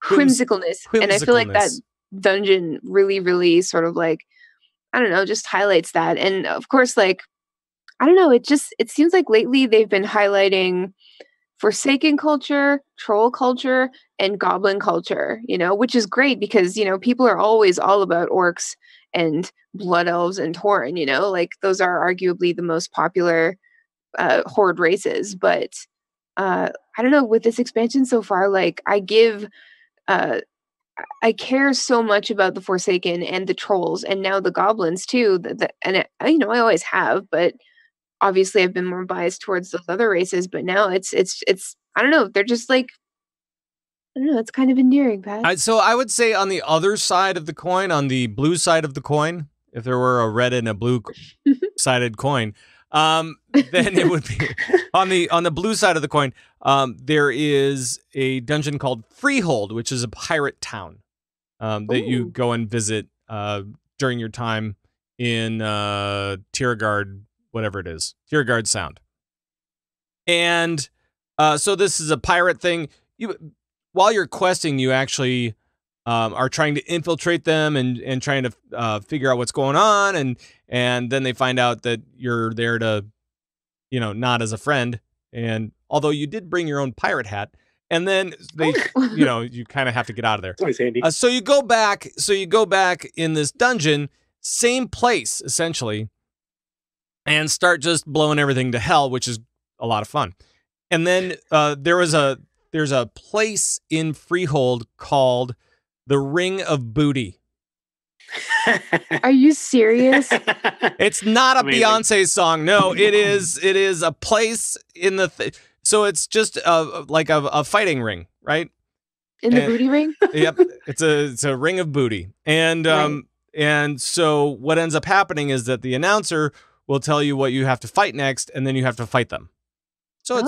S5: whimsicalness, and I feel like that dungeon really, really sort of like I don't know, just highlights that. And of course, like, I don't know, it seems like lately they've been highlighting Forsaken culture, troll culture, and goblin culture, which is great because, people are always all about orcs and blood elves and Tauren, like those are arguably the most popular horde races. But I don't know, with this expansion so far, like I care so much about the Forsaken and the trolls and now the goblins too. I always have, but obviously I've been more biased towards those other races, but now it's I don't know, they're just like, I don't know, it's kind of endearing, Pat.
S1: So I would say on the other side of the coin, on the blue side of the coin, if there were a red and a blue sided coin, then it would be on the blue side of the coin. There is a dungeon called Freehold, which is a pirate town that you go and visit during your time in Tiergard, whatever it is, Tiergard Sound. And so this is a pirate thing. While you're questing, you actually are trying to infiltrate them and trying to figure out what's going on, and then they find out that you're there to, not as a friend. And although you did bring your own pirate hat, and then they, you kind of have to get out of there.
S4: It's always handy.
S1: So you go back. So you go back in this dungeon, same place essentially, and start just blowing everything to hell, which is a lot of fun. And then there's a place in Freehold called the Ring of Booty.
S5: Are you serious?
S1: It's not a
S4: Amazing.
S1: Beyonce song. No, it is a place in the so it's just like a fighting ring, right?
S5: In the booty ring?
S1: Yep. It's a ring of booty. And
S5: Right.
S1: And so what ends up happening is that the announcer will tell you what you have to fight next, and then you have to fight them. So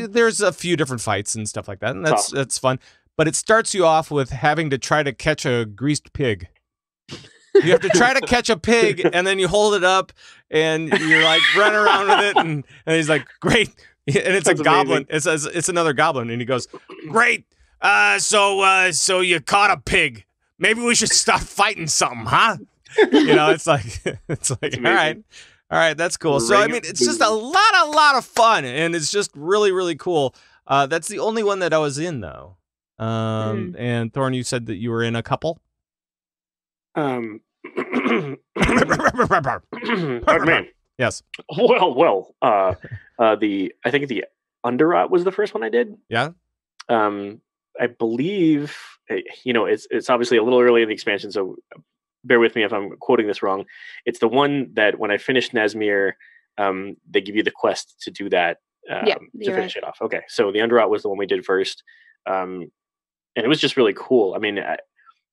S1: there's a few different fights and stuff like that, and that's fun. But it starts you off with having to try to catch a greased pig. You have to try to catch a pig, and then you hold it up, and you're like running around with it, and he's like, "Great!" And it's
S4: That's
S1: a goblin.
S4: amazing.
S1: It's another goblin, and he goes, "Great! So you caught a pig. Maybe we should start fighting something, huh?" It's like all right, that's cool. So I mean, it's just a lot of fun, and it's just really, really cool. That's the only one that I was in, though. And Thorn, you said that you were in a couple.
S4: Man.
S1: Yes.
S4: Well. I think the Underrot was the first one I did.
S1: Yeah.
S4: I believe it's obviously a little early in the expansion, so bear with me if I'm quoting this wrong. It's the one that when I finished Nazmir, they give you the quest to do that to finish it off. Okay, so the Underrot was the one we did first, and it was just really cool. I mean,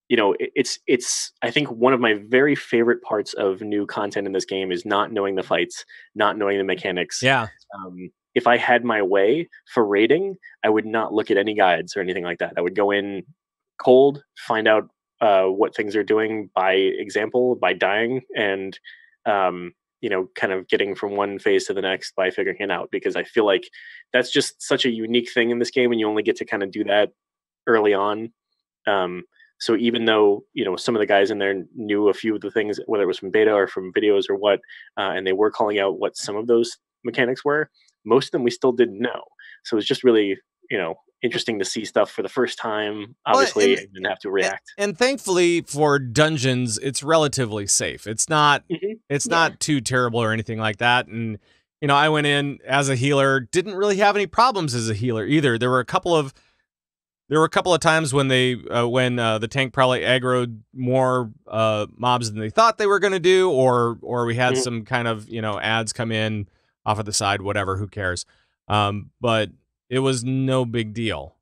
S4: it's I think one of my very favorite parts of new content in this game is not knowing the fights, not knowing the mechanics.
S1: Yeah.
S4: If I had my way for raiding, I would not look at any guides or anything like that. I would go in cold, find out what things are doing by example, by dying, and kind of getting from one phase to the next by figuring it out, because I feel like that's just such a unique thing in this game, and you only get to kind of do that early on. So even though some of the guys in there knew a few of the things, whether it was from beta or from videos or what, and they were calling out what some of those mechanics were, most of them we still didn't know. So it's just really interesting to see stuff for the first time, obviously, and then have to react.
S1: And thankfully for dungeons, it's relatively safe. It's not not too terrible or anything like that. And I went in as a healer, didn't really have any problems as a healer either. There were a couple of times when the tank probably aggroed more mobs than they thought they were going to do, or we had some kind of ads come in off of the side, whatever, who cares. But it was no big deal.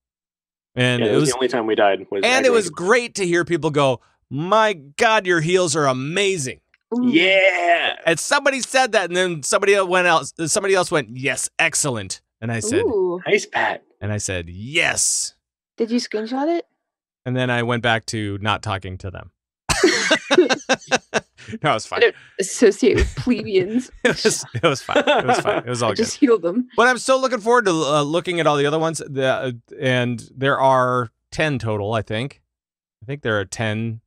S1: And
S4: it was the only time we died.
S1: It was great to hear people go, "My God, your heals are amazing."
S4: Yeah.
S1: And somebody said that, and then somebody else went, "Yes, excellent." And I said,
S5: Nice,
S4: Pat.
S1: And I said, "Yes."
S5: Did you screenshot it?
S1: And then I went back to not talking to them. No, it was fine.
S5: I don't associate with plebeians.
S1: It was fine. It was fine. It was all good.
S5: Just heal them.
S1: But I'm still looking forward to looking at all the other ones. And there are 10 total, I think. I think there are 10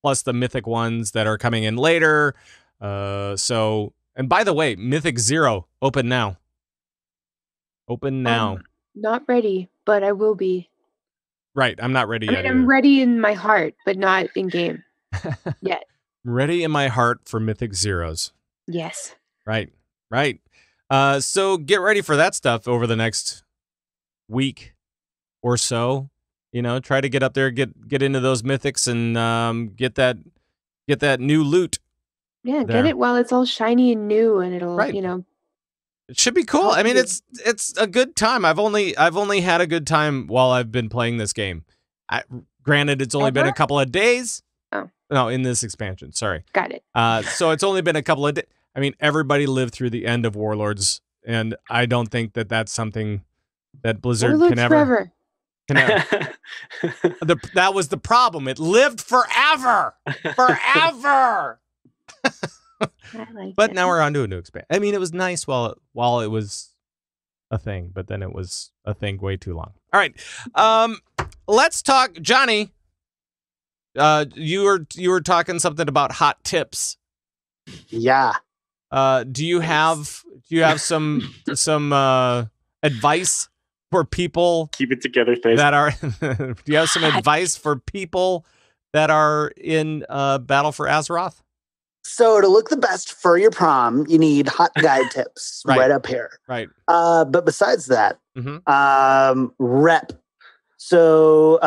S1: plus the mythic ones that are coming in later. And by the way, Mythic 0, open now. Open now.
S5: Not ready, but I will be.
S1: Right, I'm not ready yet.
S5: I'm ready in my heart, but not in game yet.
S1: Ready in my heart for Mythic Zeros.
S5: Yes.
S1: Right. So get ready for that stuff over the next week or so. Try to get up there, get into those mythics, and get that new loot.
S5: Yeah, get it while it's all shiny and new, and it'll
S1: It should be cool. I mean, it's a good time. I've only had a good time while I've been playing this game. Granted, it's only been a couple of days.
S5: Oh.
S1: No, in this expansion. Sorry.
S5: Got it.
S1: So it's only been a couple of days. I mean, everybody lived through the end of Warlords, and I don't think that that's something that Blizzard
S5: Warlords
S1: can ever.
S5: Forever.
S1: That was the problem. It lived forever. Forever. But now we're on to a new expansion. I mean, it was nice while it was a thing, but then it was a thing way too long. All right. Let's talk, Johnny. You were talking something about hot tips.
S3: Yeah.
S1: Do you have some advice for people?
S4: Keep it together, Thyst.
S1: That are. Do you have some advice for people that are in Battle for Azeroth?
S3: So to look the best for your prom, you need hot guide tips right up here.
S1: Right.
S3: But besides that, rep. So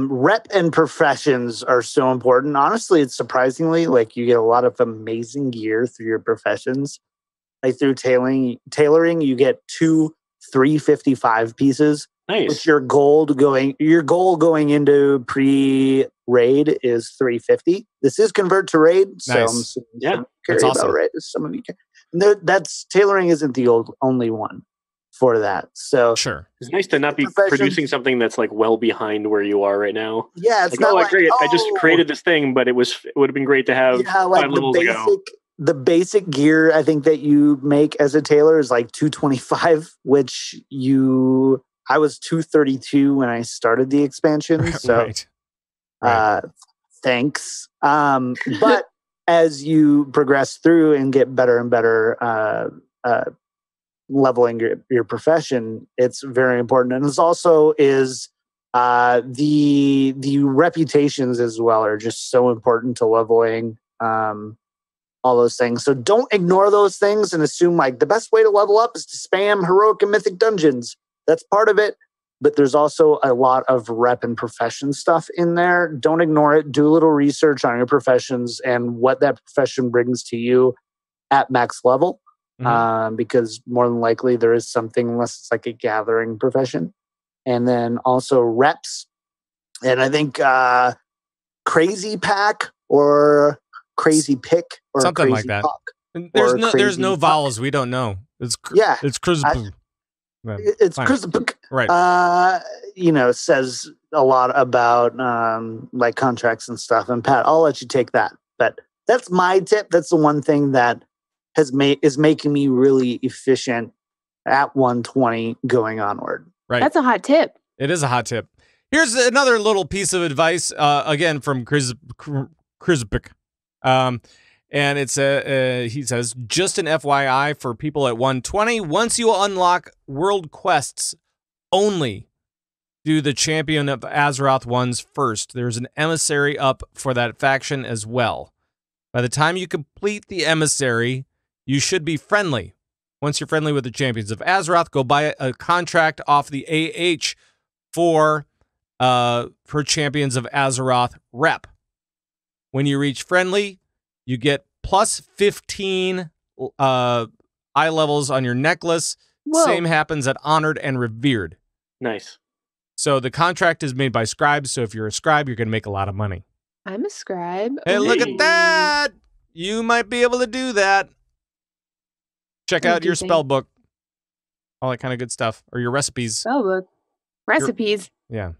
S3: rep and professions are so important. Honestly, it's surprisingly like you get a lot of amazing gear through your professions. Like through tailoring, you get 2 355 pieces.
S4: Nice.
S3: Which your goal going into pre-raid is 350. This is convert to raid, so
S1: nice.
S3: That's awesome. About raid. Some of you can. That's tailoring isn't the only one for that. So
S1: sure,
S4: it's nice to not be producing something that's like well behind where you are right now.
S3: Yeah, it's
S4: like,
S3: not like,
S4: great. I just created this thing, but it would have been great to have 5 levels ago.
S3: The basic gear I think that you make as a tailor is like 225, which I was 232 when I started the expansion, so thanks. But as you progress through and get better and better leveling your profession, it's very important. And it's also the reputations as well are just so important to leveling all those things. So don't ignore those things and assume like the best way to level up is to spam heroic and mythic dungeons. That's part of it, but there's also a lot of rep and profession stuff in there. Don't ignore it. Do a little research on your professions and what that profession brings to you at max level, because more than likely there is something, unless it's like a gathering profession. And then also reps. And I think crazy pack or crazy pick or
S1: something
S3: crazy
S1: like that.
S3: Puck
S1: There's no vowels. We don't know. It's crazy.
S3: It's Christopher,
S1: right?
S3: Says a lot about like contracts and stuff. And Pat, I'll let you take that. But that's my tip. That's the one thing that is making me really efficient at 120 going onward.
S1: Right.
S5: That's a hot tip.
S1: It is a hot tip. Here's another little piece of advice. Again from Chris. And it's he says, just an FYI for people at 120, once you unlock world quests, only do the Champion of Azeroth ones first. There's an emissary up for that faction as well. By the time you complete the emissary, you should be friendly. Once you're friendly with the Champions of Azeroth, go buy a contract off the AH for Champions of Azeroth rep. When you reach friendly, you get plus 15 eye levels on your necklace.
S5: Whoa.
S1: Same happens at Honored and Revered.
S4: Nice.
S1: So the contract is made by scribes. So if you're a scribe, you're going to make a lot of money.
S5: I'm a scribe.
S1: Hey, look at that. You might be able to do that. Check out your spell book. All that kind of good stuff. Or your recipes.
S5: Spell book. Recipes.
S1: Yeah.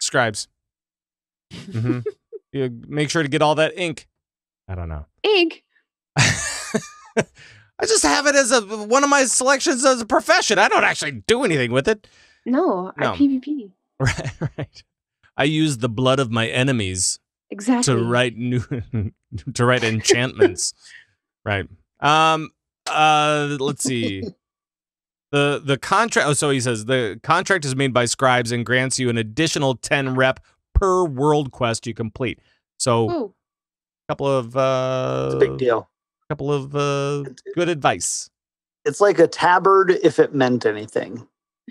S1: Scribes. Mm-hmm. You make sure to get all that ink. I don't know.
S5: Ink.
S1: I just have it as one of my selections as a profession. I don't actually do anything with it.
S5: No. I PvP.
S1: Right. I use the blood of my enemies
S5: Exactly.
S1: to write to write enchantments. Right. Let's see. The contract. Oh, so he says the contract is made by scribes and grants you an additional 10 rep per world quest you complete. So,
S5: Ooh.
S1: couple of
S3: It's a big deal.
S1: couple of good advice.
S3: It's like a tabard if it meant anything.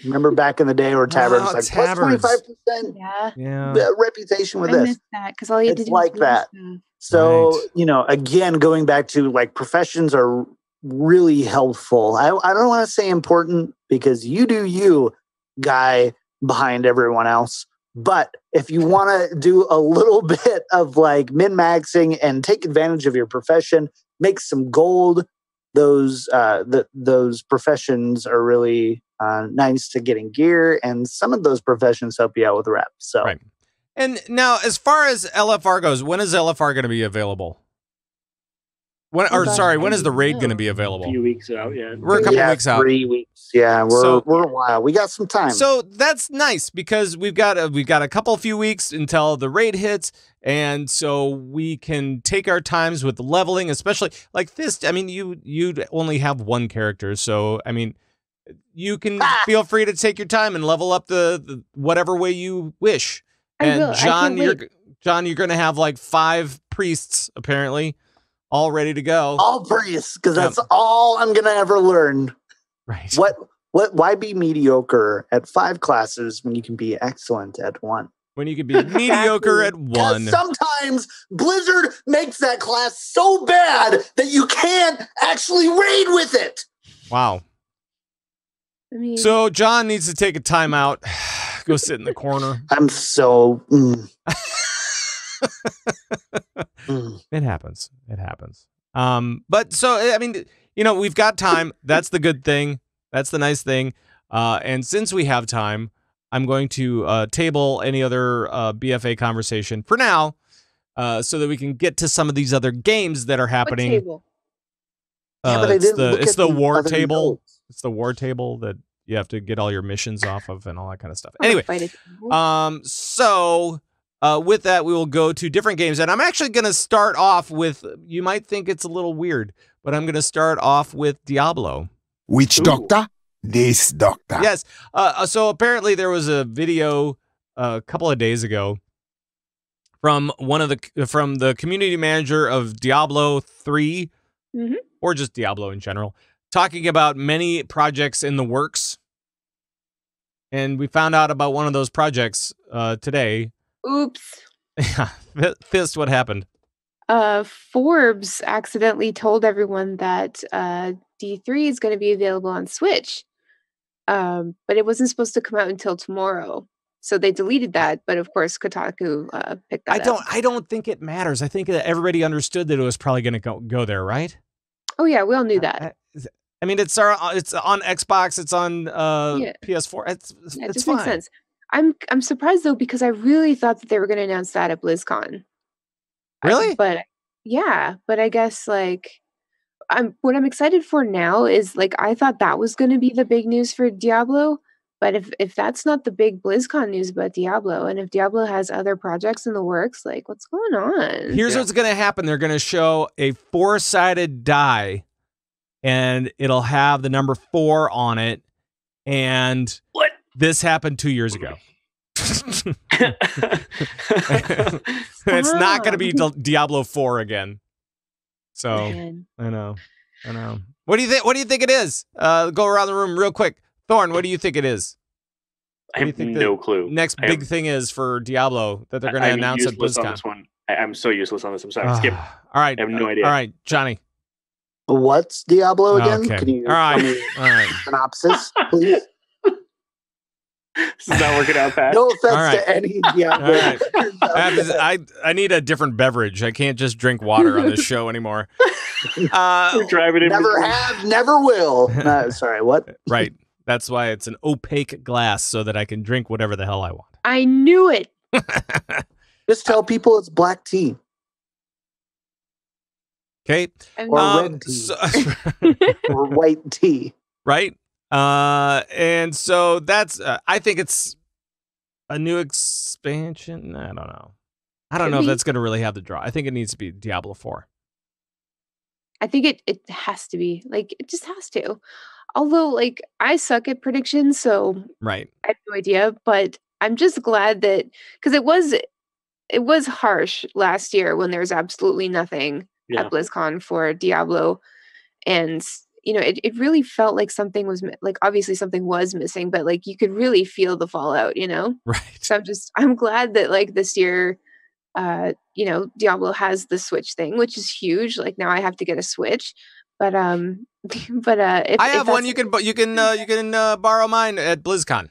S3: Remember back in the day where tabard was like
S1: tabards.
S3: plus 25%
S5: Yeah.
S3: reputation with
S5: I
S3: this.
S5: missed that because all you had to
S3: It's
S5: do
S3: like
S5: was
S3: that.
S5: stuff.
S3: So,
S1: Right.
S3: you know, again, going back to like professions are really helpful. I don't want to say important because you do you, guy behind everyone else. But if you want to do a little bit of like min-maxing and take advantage of your profession, make some gold, those professions are really nice to get in gear. And some of those professions help you out with reps. So.
S1: Right. And now, as far as LFR goes, when is LFR going to be available? When is the raid going to be
S4: A
S1: available?
S4: few weeks out, yeah.
S1: We're a couple weeks out.
S3: 3 weeks. Yeah, we're a while. We got some time.
S1: So that's nice because we've got a few weeks until the raid hits, and so we can take our times with leveling, especially like Thyst. I mean, you'd only have one character, so I mean, you can feel free to take your time and level up the whatever way you wish. And John, you're going to have like 5 priests apparently, all ready to go.
S3: All priests, because that's all I'm going to ever learn.
S1: Right.
S3: Why be mediocre at 5 classes when you can be excellent at 1?
S1: When you can be mediocre at 1.
S3: Sometimes Blizzard makes that class so bad that you can't actually raid with it.
S1: Wow.
S5: I mean,
S1: So John needs to take a timeout, go sit in the corner.
S3: I'm so...
S1: It happens. But so, I mean, you know, we've got time. That's the good thing. That's the nice thing. And since we have time, I'm going to table any other BFA conversation for now, so that we can get to some of these other games that are happening.
S5: what table?
S3: But I didn't look
S1: It's
S3: at
S1: the
S3: the
S1: war
S3: other
S1: table.
S3: notes.
S1: It's the war table that you have to get all your missions off of and all that kind of stuff.
S5: I'm gonna
S1: Anyway,
S5: fight it.
S1: so with that, we will go to different games, and I'm actually going to start off with. You might think it's a little weird, but I'm going to start off with Diablo.
S6: Which doctor? This doctor.
S1: Yes. So apparently there was a video a couple of days ago from the community manager of Diablo 3, or just Diablo in general, talking about many projects in the works. And we found out about one of those projects today.
S5: Oops.
S1: Yeah. Thyst, what happened?
S5: Forbes accidentally told everyone that D3 is going to be available on Switch. But it wasn't supposed to come out until tomorrow. So they deleted that, but of course Kotaku picked that up.
S1: I don't think it matters. I think that everybody understood that it was probably going to go there, right?
S5: Oh yeah, we all knew that.
S1: I mean, it's on Xbox, it's on PS4.
S5: It
S1: It's
S5: just
S1: fine.
S5: makes sense. I'm surprised though because I really thought that they were going to announce that at BlizzCon.
S1: Really?
S5: But I guess like what I'm excited for now is like I thought that was going to be the big news for Diablo, but if that's not the big BlizzCon news about Diablo, and if Diablo has other projects in the works, like what's going on?
S1: Here's what's going to happen. They're going to show a 4-sided die, and it'll have the number 4 on it. And
S4: What?
S1: This happened 2 years ago. It's not going to be Diablo 4 again. So
S5: Man.
S1: I know. What do you think? What do you think it is? Go around the room real quick. Thorn, what do you think it is?
S4: I have no clue.
S1: Next big thing is for Diablo that they're going to announce at
S4: useless on
S1: BlizzCon.
S4: this one. I'm so useless on this. I'm sorry. Skip.
S1: All right.
S4: I have no idea.
S1: All right, Johnny.
S3: What's Diablo again?
S1: Okay.
S3: Can you
S1: All right.
S3: tell me
S1: All right.
S3: synopsis, please?
S4: This is not working out, Pat.
S3: No offense
S1: All right.
S3: to any Diablo.
S1: All right. I need a different beverage. I can't just drink water on this show anymore.
S4: We're driving in.
S3: Never have, never will. Sorry, what?
S1: Right. That's why it's an opaque glass so that I can drink whatever the hell I want.
S5: I knew it.
S3: Just tell people it's black tea
S1: Okay.
S3: or red tea or white tea.
S1: Right. And so that's I think it's a new expansion. I don't know. I don't know if that's going to really have the draw. I think it needs to be Diablo 4.
S5: I think it has to be. Like, it just has to. Although, like, I suck at predictions, so
S1: Right.
S5: I have no idea. But I'm just glad that, because it was harsh last year when there was absolutely nothing at BlizzCon for Diablo, and it really felt like something was like, obviously something was missing, but like you could really feel the fallout,
S1: Right.
S5: So I'm glad that like this year, Diablo has the Switch thing, which is huge. Like now I have to get a Switch, but if
S1: I have one, you can borrow mine at BlizzCon.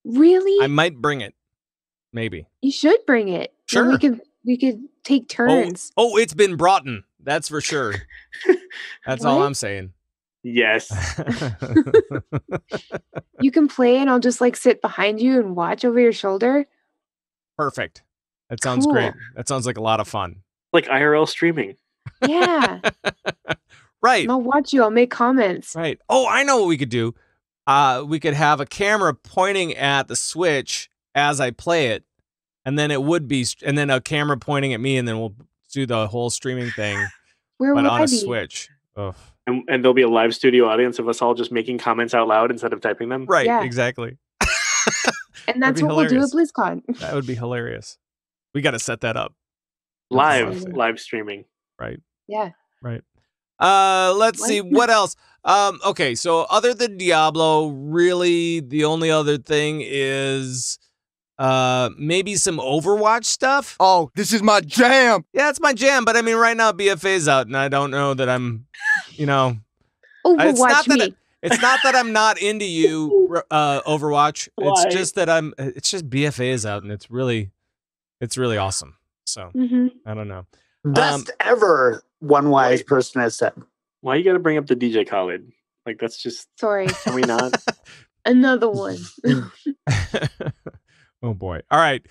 S5: Really?
S1: I might bring it. Maybe.
S5: You should bring it.
S1: Sure.
S5: Then we could take turns.
S1: Oh, it's been brought in. That's for sure. That's all I'm saying.
S4: Yes.
S5: You can play and I'll just like sit behind you and watch over your shoulder.
S1: Perfect. That sounds great. That sounds like a lot of fun.
S4: Like IRL streaming.
S5: Yeah.
S1: Right.
S5: And I'll watch you. I'll make comments.
S1: Right. Oh, I know what we could do. We could have a camera pointing at the Switch as I play it, and then and then a camera pointing at me, and then we'll do the whole streaming thing.
S5: Where
S1: but
S5: would
S1: on
S5: I
S1: a
S5: be?
S1: Switch. Ugh.
S4: And there'll be a live studio audience of us all just making comments out loud instead of typing them.
S1: Right,
S5: Yeah.
S1: exactly.
S5: And that's what we'll do at BlizzCon.
S1: That would be hilarious. We got to set that up.
S4: Live streaming.
S1: Right.
S5: Yeah.
S1: Right. Let's see what else. Okay, so other than Diablo, really the only other thing is maybe some Overwatch stuff.
S6: Oh, this is my jam.
S1: Yeah, it's my jam, but I mean right now BFA's out and I don't know that I'm,
S5: Overwatch
S1: it's not that I'm not into you, Overwatch.
S4: Why?
S1: It's just that it's just BFA is out and it's really awesome. So I don't know.
S3: Best ever, one wise person has said.
S4: Why you got to bring up the DJ Khaled? Like, that's just...
S5: Sorry.
S4: Can we not?
S5: Another one.
S1: Oh, boy. All right.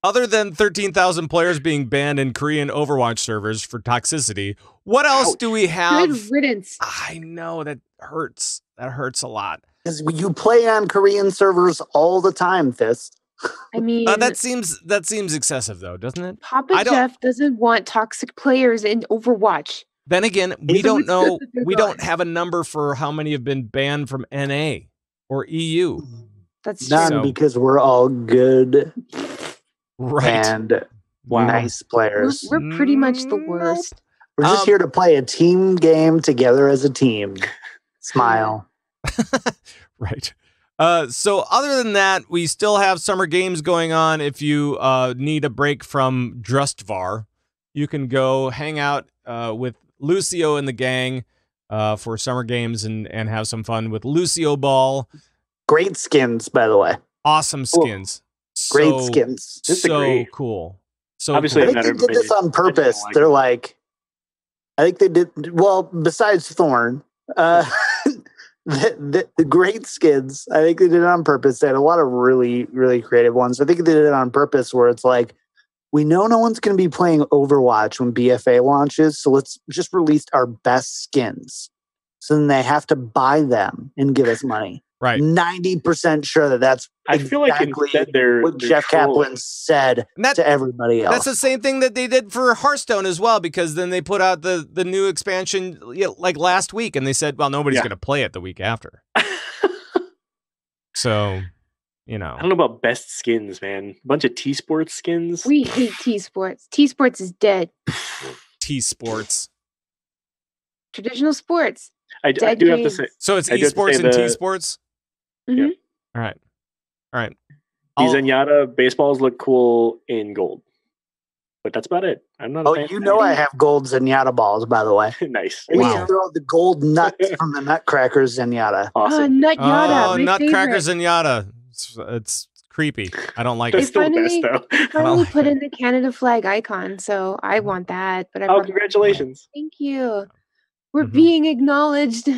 S1: Other than 13,000 players being banned in Korean Overwatch servers for toxicity, what else do we have?
S5: Good riddance.
S1: I know, that hurts. That hurts a lot.
S3: Because you play on Korean servers all the time, Thyst.
S5: I mean,
S1: that seems excessive, though, doesn't it?
S5: Papa Jeff doesn't want toxic players in Overwatch.
S1: Then again, we don't know. We don't have a number for how many have been banned from NA or EU.
S5: That's
S3: none
S5: true.
S3: Because we're all good,
S1: right,
S3: and nice players.
S5: We're pretty much the worst.
S3: We're just here to play a team game together as a team. Smile.
S1: Right. So other than that, we still have summer games going on. If you need a break from Drustvar, you can go hang out with Lucio and the gang for summer games and have some fun with Lucio Ball.
S3: Great skins, by the way.
S1: Awesome skins.
S3: Great skins.
S1: So cool. So
S4: obviously,
S3: I think they did this on purpose. They're like, I think they did. Well, besides Thorn, the great skins. I think they did it on purpose. They had a lot of really, really creative ones. I think they did it on purpose, where it's like, we know no one's going to be playing Overwatch when BFA launches, so let's just release our best skins. So then they have to buy them and give us money.
S1: Right.
S3: 90% sure that's
S4: I feel like instead they're
S3: what Jeff Kaplan said to everybody else.
S1: That's the same thing that they did for Hearthstone as well, because then they put out the new expansion like last week, and they said, well, nobody's going to play it the week after. So, I
S4: don't know about best skins, man. A bunch of T-Sports skins.
S5: We hate T-Sports. T-Sports is dead.
S1: T-Sports.
S5: Traditional sports.
S4: I do have to say.
S1: So it's esports and T-Sports?
S5: Mm-hmm.
S4: Yeah.
S1: All right.
S4: These Zenyatta baseballs look cool in gold. But that's about it. I'm not a fan.
S3: I have gold Zenyatta balls, by the way.
S4: Nice.
S3: We throw the gold nuts from the Nutcrackers Zenyatta.
S4: Awesome.
S5: Nutyatta.
S1: Oh, Nutcracker Zenyatta. It's creepy. I don't like
S5: They
S1: it.
S5: finally
S1: like
S5: put in the Canada flag icon, so I want that. But
S4: congratulations.
S5: Thank you. We're being acknowledged.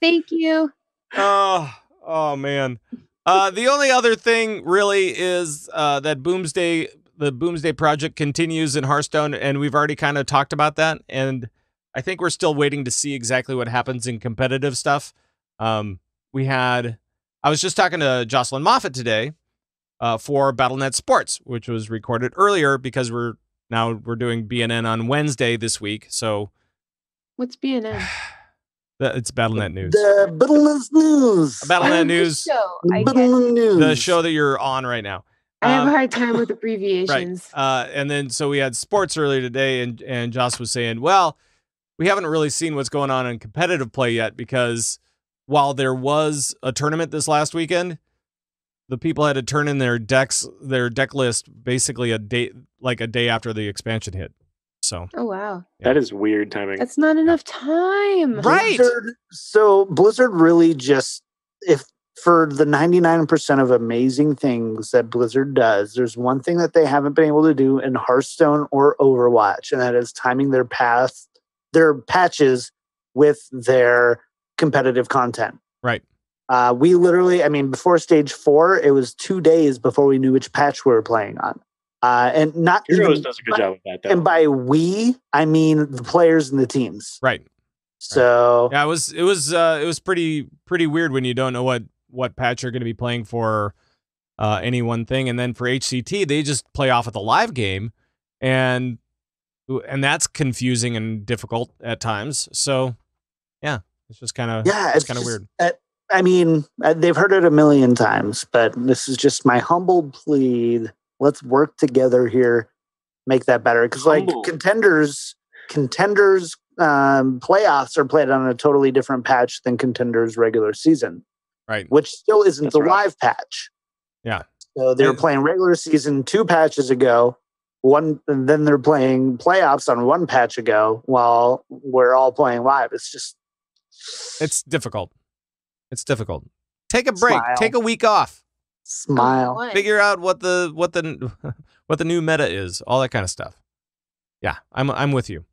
S5: Thank you.
S1: Oh man. The only other thing really is that the Boomsday project continues in Hearthstone, and we've already kind of talked about that. And I think we're still waiting to see exactly what happens in competitive stuff. I was just talking to Jocelyn Moffat today for Battlenet Sports, which was recorded earlier because we're doing BNN on Wednesday this week. So
S5: what's BNN?
S1: It's Battlenet News.
S3: The Battlenet News.
S1: Battlenet News.
S3: Battlenet News.
S1: The show that you're on right now.
S5: I have a hard time with abbreviations.
S1: Right. And then so we had sports earlier today, and Joss was saying, well, we haven't really seen what's going on in competitive play yet because while there was a tournament this last weekend, the people had to turn in their deck list basically a day after the expansion hit. So,
S5: oh wow,
S4: that is weird timing.
S5: That's not enough time,
S1: right?
S3: Blizzard really just, if for the 99% of amazing things that Blizzard does, there's one thing that they haven't been able to do in Hearthstone or Overwatch, and that is timing their patches with their competitive content.
S1: Right.
S3: We literally, before stage 4, it was 2 days before we knew which patch we were playing on. And not
S4: Heroes does a good job with that, though.
S3: And by we, I mean the players and the teams.
S1: Right.
S3: So
S1: yeah, it was pretty weird when you don't know what patch you're going to be playing for any one thing, and then for HCT they just play off of the live game, and that's confusing and difficult at times. So yeah, it's just kind of weird.
S3: They've heard it a million times, but this is just my humble plea. Let's work together here, make that better. Because contenders playoffs are played on a totally different patch than contenders regular season,
S1: right?
S3: Which still isn't the live patch.
S1: Yeah.
S3: So they were playing regular season 2 patches ago. And then they're playing playoffs on 1 patch ago while we're all playing live. It's
S1: difficult. It's difficult. Take a break.
S3: Smile.
S1: Take a week off.
S3: Smile.
S1: Figure out what the new meta is. All that kind of stuff. Yeah, I'm with you.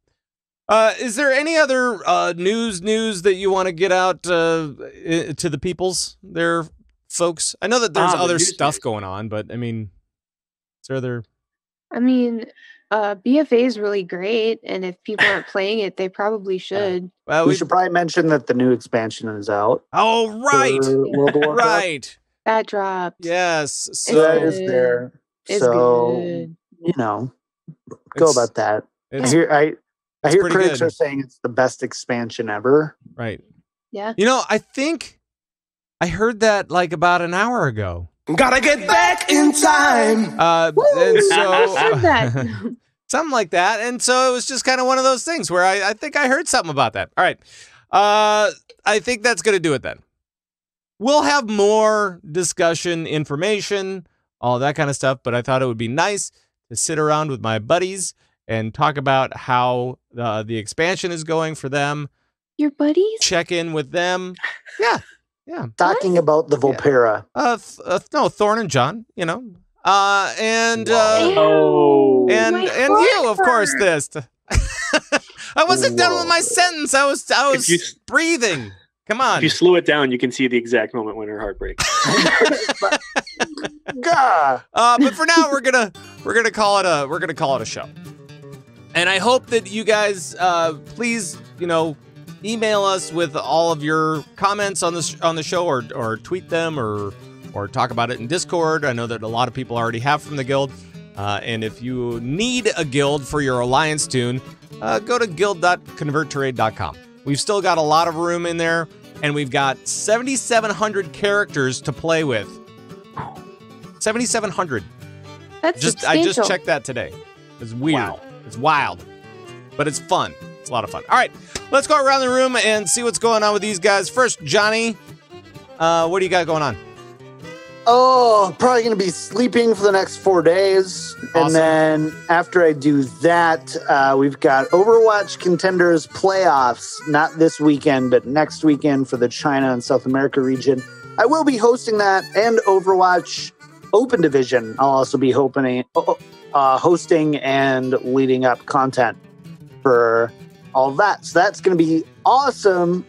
S1: Is there any other news that you want to get out to the peoples there, folks? I know that there's other stuff going on, but is there other?
S5: BFA is really great, and if people aren't playing it, they probably should.
S3: Well, we should probably mention that the new expansion is out.
S1: Oh, right. Right.
S5: That dropped.
S1: Yes.
S3: So that is there.
S5: It's
S3: so,
S5: good.
S3: Go about that. I hear critics are saying it's the best expansion ever.
S1: Right.
S5: Yeah.
S1: I think I heard that like about an hour ago.
S6: Gotta get back in time.
S1: And so
S5: that.
S1: something like that. And so it was just kind of one of those things where I think I heard something about that. All right. I think that's going to do it then. We'll have more discussion, information, all that kind of stuff. But I thought it would be nice to sit around with my buddies and talk about how the expansion is going for them.
S5: Your buddies?
S1: Check in with them. Yeah. Yeah.
S3: Talking about the Volpera.
S1: No, Thorn and John, and you, of course, Thyst. I wasn't done with my sentence. I was breathing. Come on.
S4: If you slow it down, you can see the exact moment when her heart breaks.
S1: But for now, we're gonna call it a show. And I hope that you guys please, email us with all of your comments on the show, or tweet them, or talk about it in Discord. I know that a lot of people already have from the guild. And if you need a guild for your alliance tune, go to guild.converttrade.com. We've still got a lot of room in there, and we've got 7,700 characters to play with. 7,700.
S5: That's
S1: I just checked that today. It's weird. Wow. It's wild, but it's fun. It's a lot of fun. All right, let's go around the room and see what's going on with these guys. First, Johnny, what do you got going on?
S3: Oh, probably going to be sleeping for the next 4 days. Awesome. And then after I do that, we've got Overwatch Contenders Playoffs, not this weekend, but next weekend for the China and South America region. I will be hosting that, and Overwatch Open Division. I'll also be hosting and leading up content for all that. So that's going to be awesome.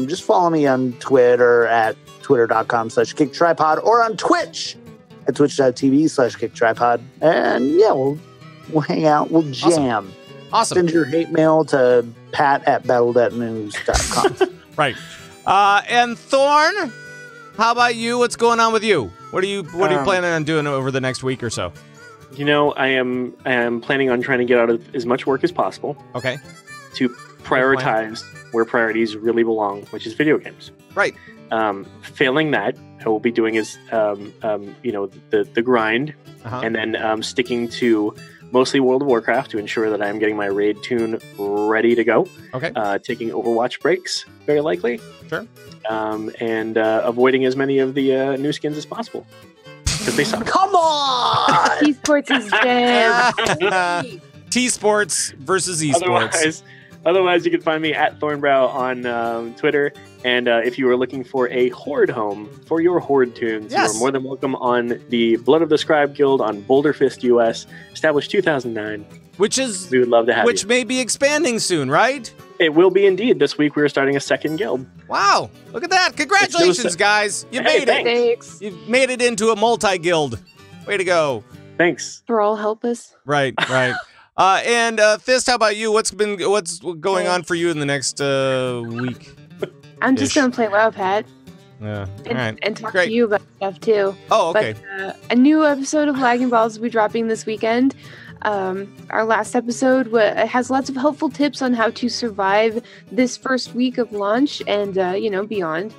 S3: Just follow me on Twitter at twitter.com/kicktripod, or on Twitch at twitch.tv/kicktripod. And yeah, we'll hang out. We'll jam.
S1: Awesome.
S3: Send your hate mail to pat@battlenetnews.com.
S1: Right. And Thorn, how about you? What's going on with you? What are you planning on doing over the next week or so?
S4: I am planning on trying to get out of as much work as possible.
S1: Okay.
S4: To prioritize where priorities really belong, which is video games.
S1: Right.
S4: Failing that, I will be doing is the grind, and then sticking to mostly World of Warcraft to ensure that I am getting my raid tune ready to go.
S1: Okay.
S4: Taking Overwatch breaks, very likely.
S1: Sure.
S4: And avoiding as many of the new skins as possible. Because they suck.
S3: Come on!
S5: Esports is dead.
S1: T-Sports versus esports.
S4: Otherwise, you can find me at Thornbrow on Twitter. And if you are looking for a Horde home for your Horde tunes, you are more than welcome on the Blood of the Scribe Guild on Boulder Fist US, established 2009.
S1: We would
S4: love to have
S1: which may be expanding soon, right?
S4: It will be indeed. This week we are starting a second guild.
S1: Wow. Look at that. Congratulations, guys. You made it.
S5: Thanks.
S1: You made it into a multi-guild. Way to go.
S4: Thanks.
S5: Thrall, help us.
S1: Right. And Thyst, how about you? What's going on for you in the next week?
S5: I'm just going to play WoW, Pat.
S1: Yeah.
S5: And,
S1: all right.
S5: and talk to you about stuff, too.
S1: Oh, okay.
S5: But, a new episode of Lagging Balls will be dropping this weekend. Our last episode has lots of helpful tips on how to survive this first week of launch and, beyond.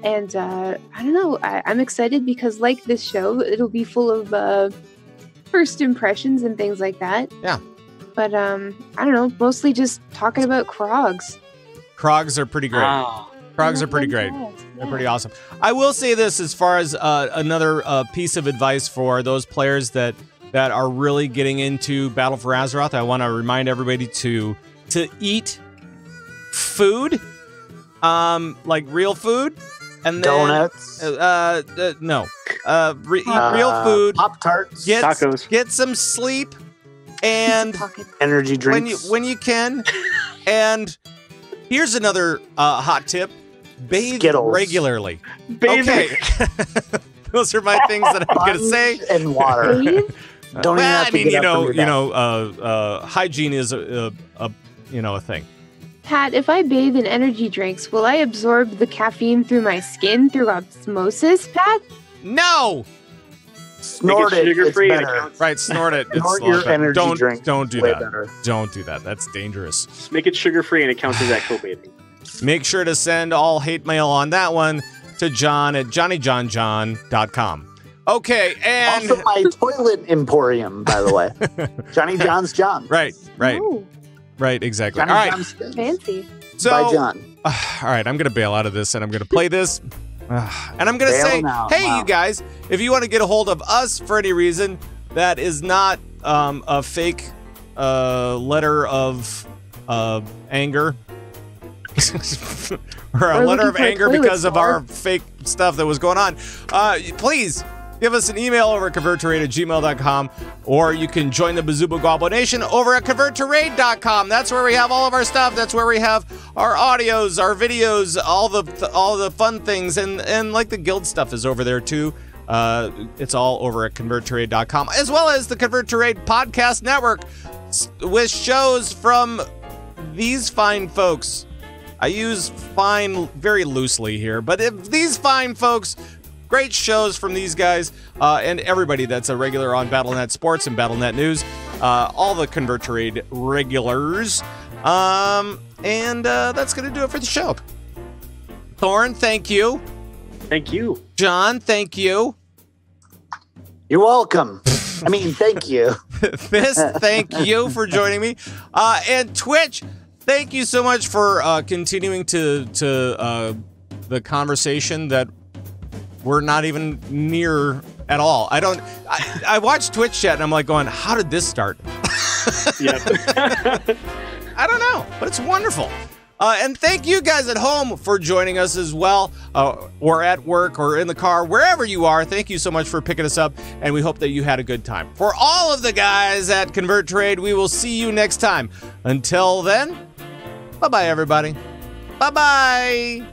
S5: And I don't know, I'm excited because, like this show, it'll be full of first impressions and things like that.
S1: Yeah.
S5: But I don't know, mostly just talking about Krogs.
S1: Krogs are pretty great. Krogs are pretty great. They're pretty awesome. I will say this as far as another piece of advice for those players that are really getting into Battle for Azeroth. I want to remind everybody to eat food, like real food, and then
S3: donuts.
S1: No, eat real food.
S3: Pop-Tarts.
S4: Tacos.
S1: Get some sleep, and
S3: energy drinks
S1: when you can. And here's another hot tip: bathe
S3: Skittles.
S1: Regularly.
S4: Bathing.
S1: Okay. Those are my things that I'm going to say.
S3: And water. Don't even have to get up from your desk.
S1: Hygiene is a thing.
S5: Pat, if I bathe in energy drinks, will I absorb the caffeine through my skin through osmosis, Pat?
S1: No.
S3: Snort it. It's better.
S1: Right, snort it.
S3: Snort your energy drink.
S1: Don't do
S3: Way
S1: that.
S3: better.
S1: Don't do that. That's dangerous.
S4: Just make it sugar-free and it counts as actual bathing.
S1: Make sure to send all hate mail on that one to John at johnnyjohnjohn.com. Okay, and
S3: also my toilet emporium, by the way. Johnny John's John.
S1: Right.
S5: Oh,
S1: Right, exactly.
S3: Johnny
S1: all right.
S3: John's Spins.
S5: fancy.
S1: So,
S3: By John.
S1: All right, I'm going to bail out of this and I'm going to play this. And I'm going to say, hey, you guys, if you want to get a hold of us for any reason that is not a fake letter of anger or a letter of anger because of our fake stuff that was going on, please give us an email over at converttoraid@gmail.com, or you can join the Bazuba Gobbo Nation over at converttoraid.com. That's where we have all of our stuff. That's where we have our audios, our videos, all the fun things, and like the guild stuff is over there too. It's all over at converttoraid.com, as well as the Convert to Raid podcast network with shows from these fine folks. I use fine very loosely here, but if these fine folks, great shows from these guys and everybody that's a regular on Battlenet Sports and Battlenet News, all the Convert to Raid regulars. And that's going to do it for the show. Thorn, thank you.
S4: Thank you.
S1: John, thank you.
S3: You're welcome. I mean, thank you.
S1: Fist, thank you for joining me. And Twitch, thank you so much for continuing to the conversation that we're not even near at all. I watch Twitch chat and I'm like going, how did this start?
S4: Yep.
S1: I don't know, but it's wonderful. And thank you guys at home for joining us as well, or at work or in the car, wherever you are. Thank you so much for picking us up, and we hope that you had a good time. For all of the guys at Convert Trade, we will see you next time. Until then, bye-bye, everybody. Bye-bye.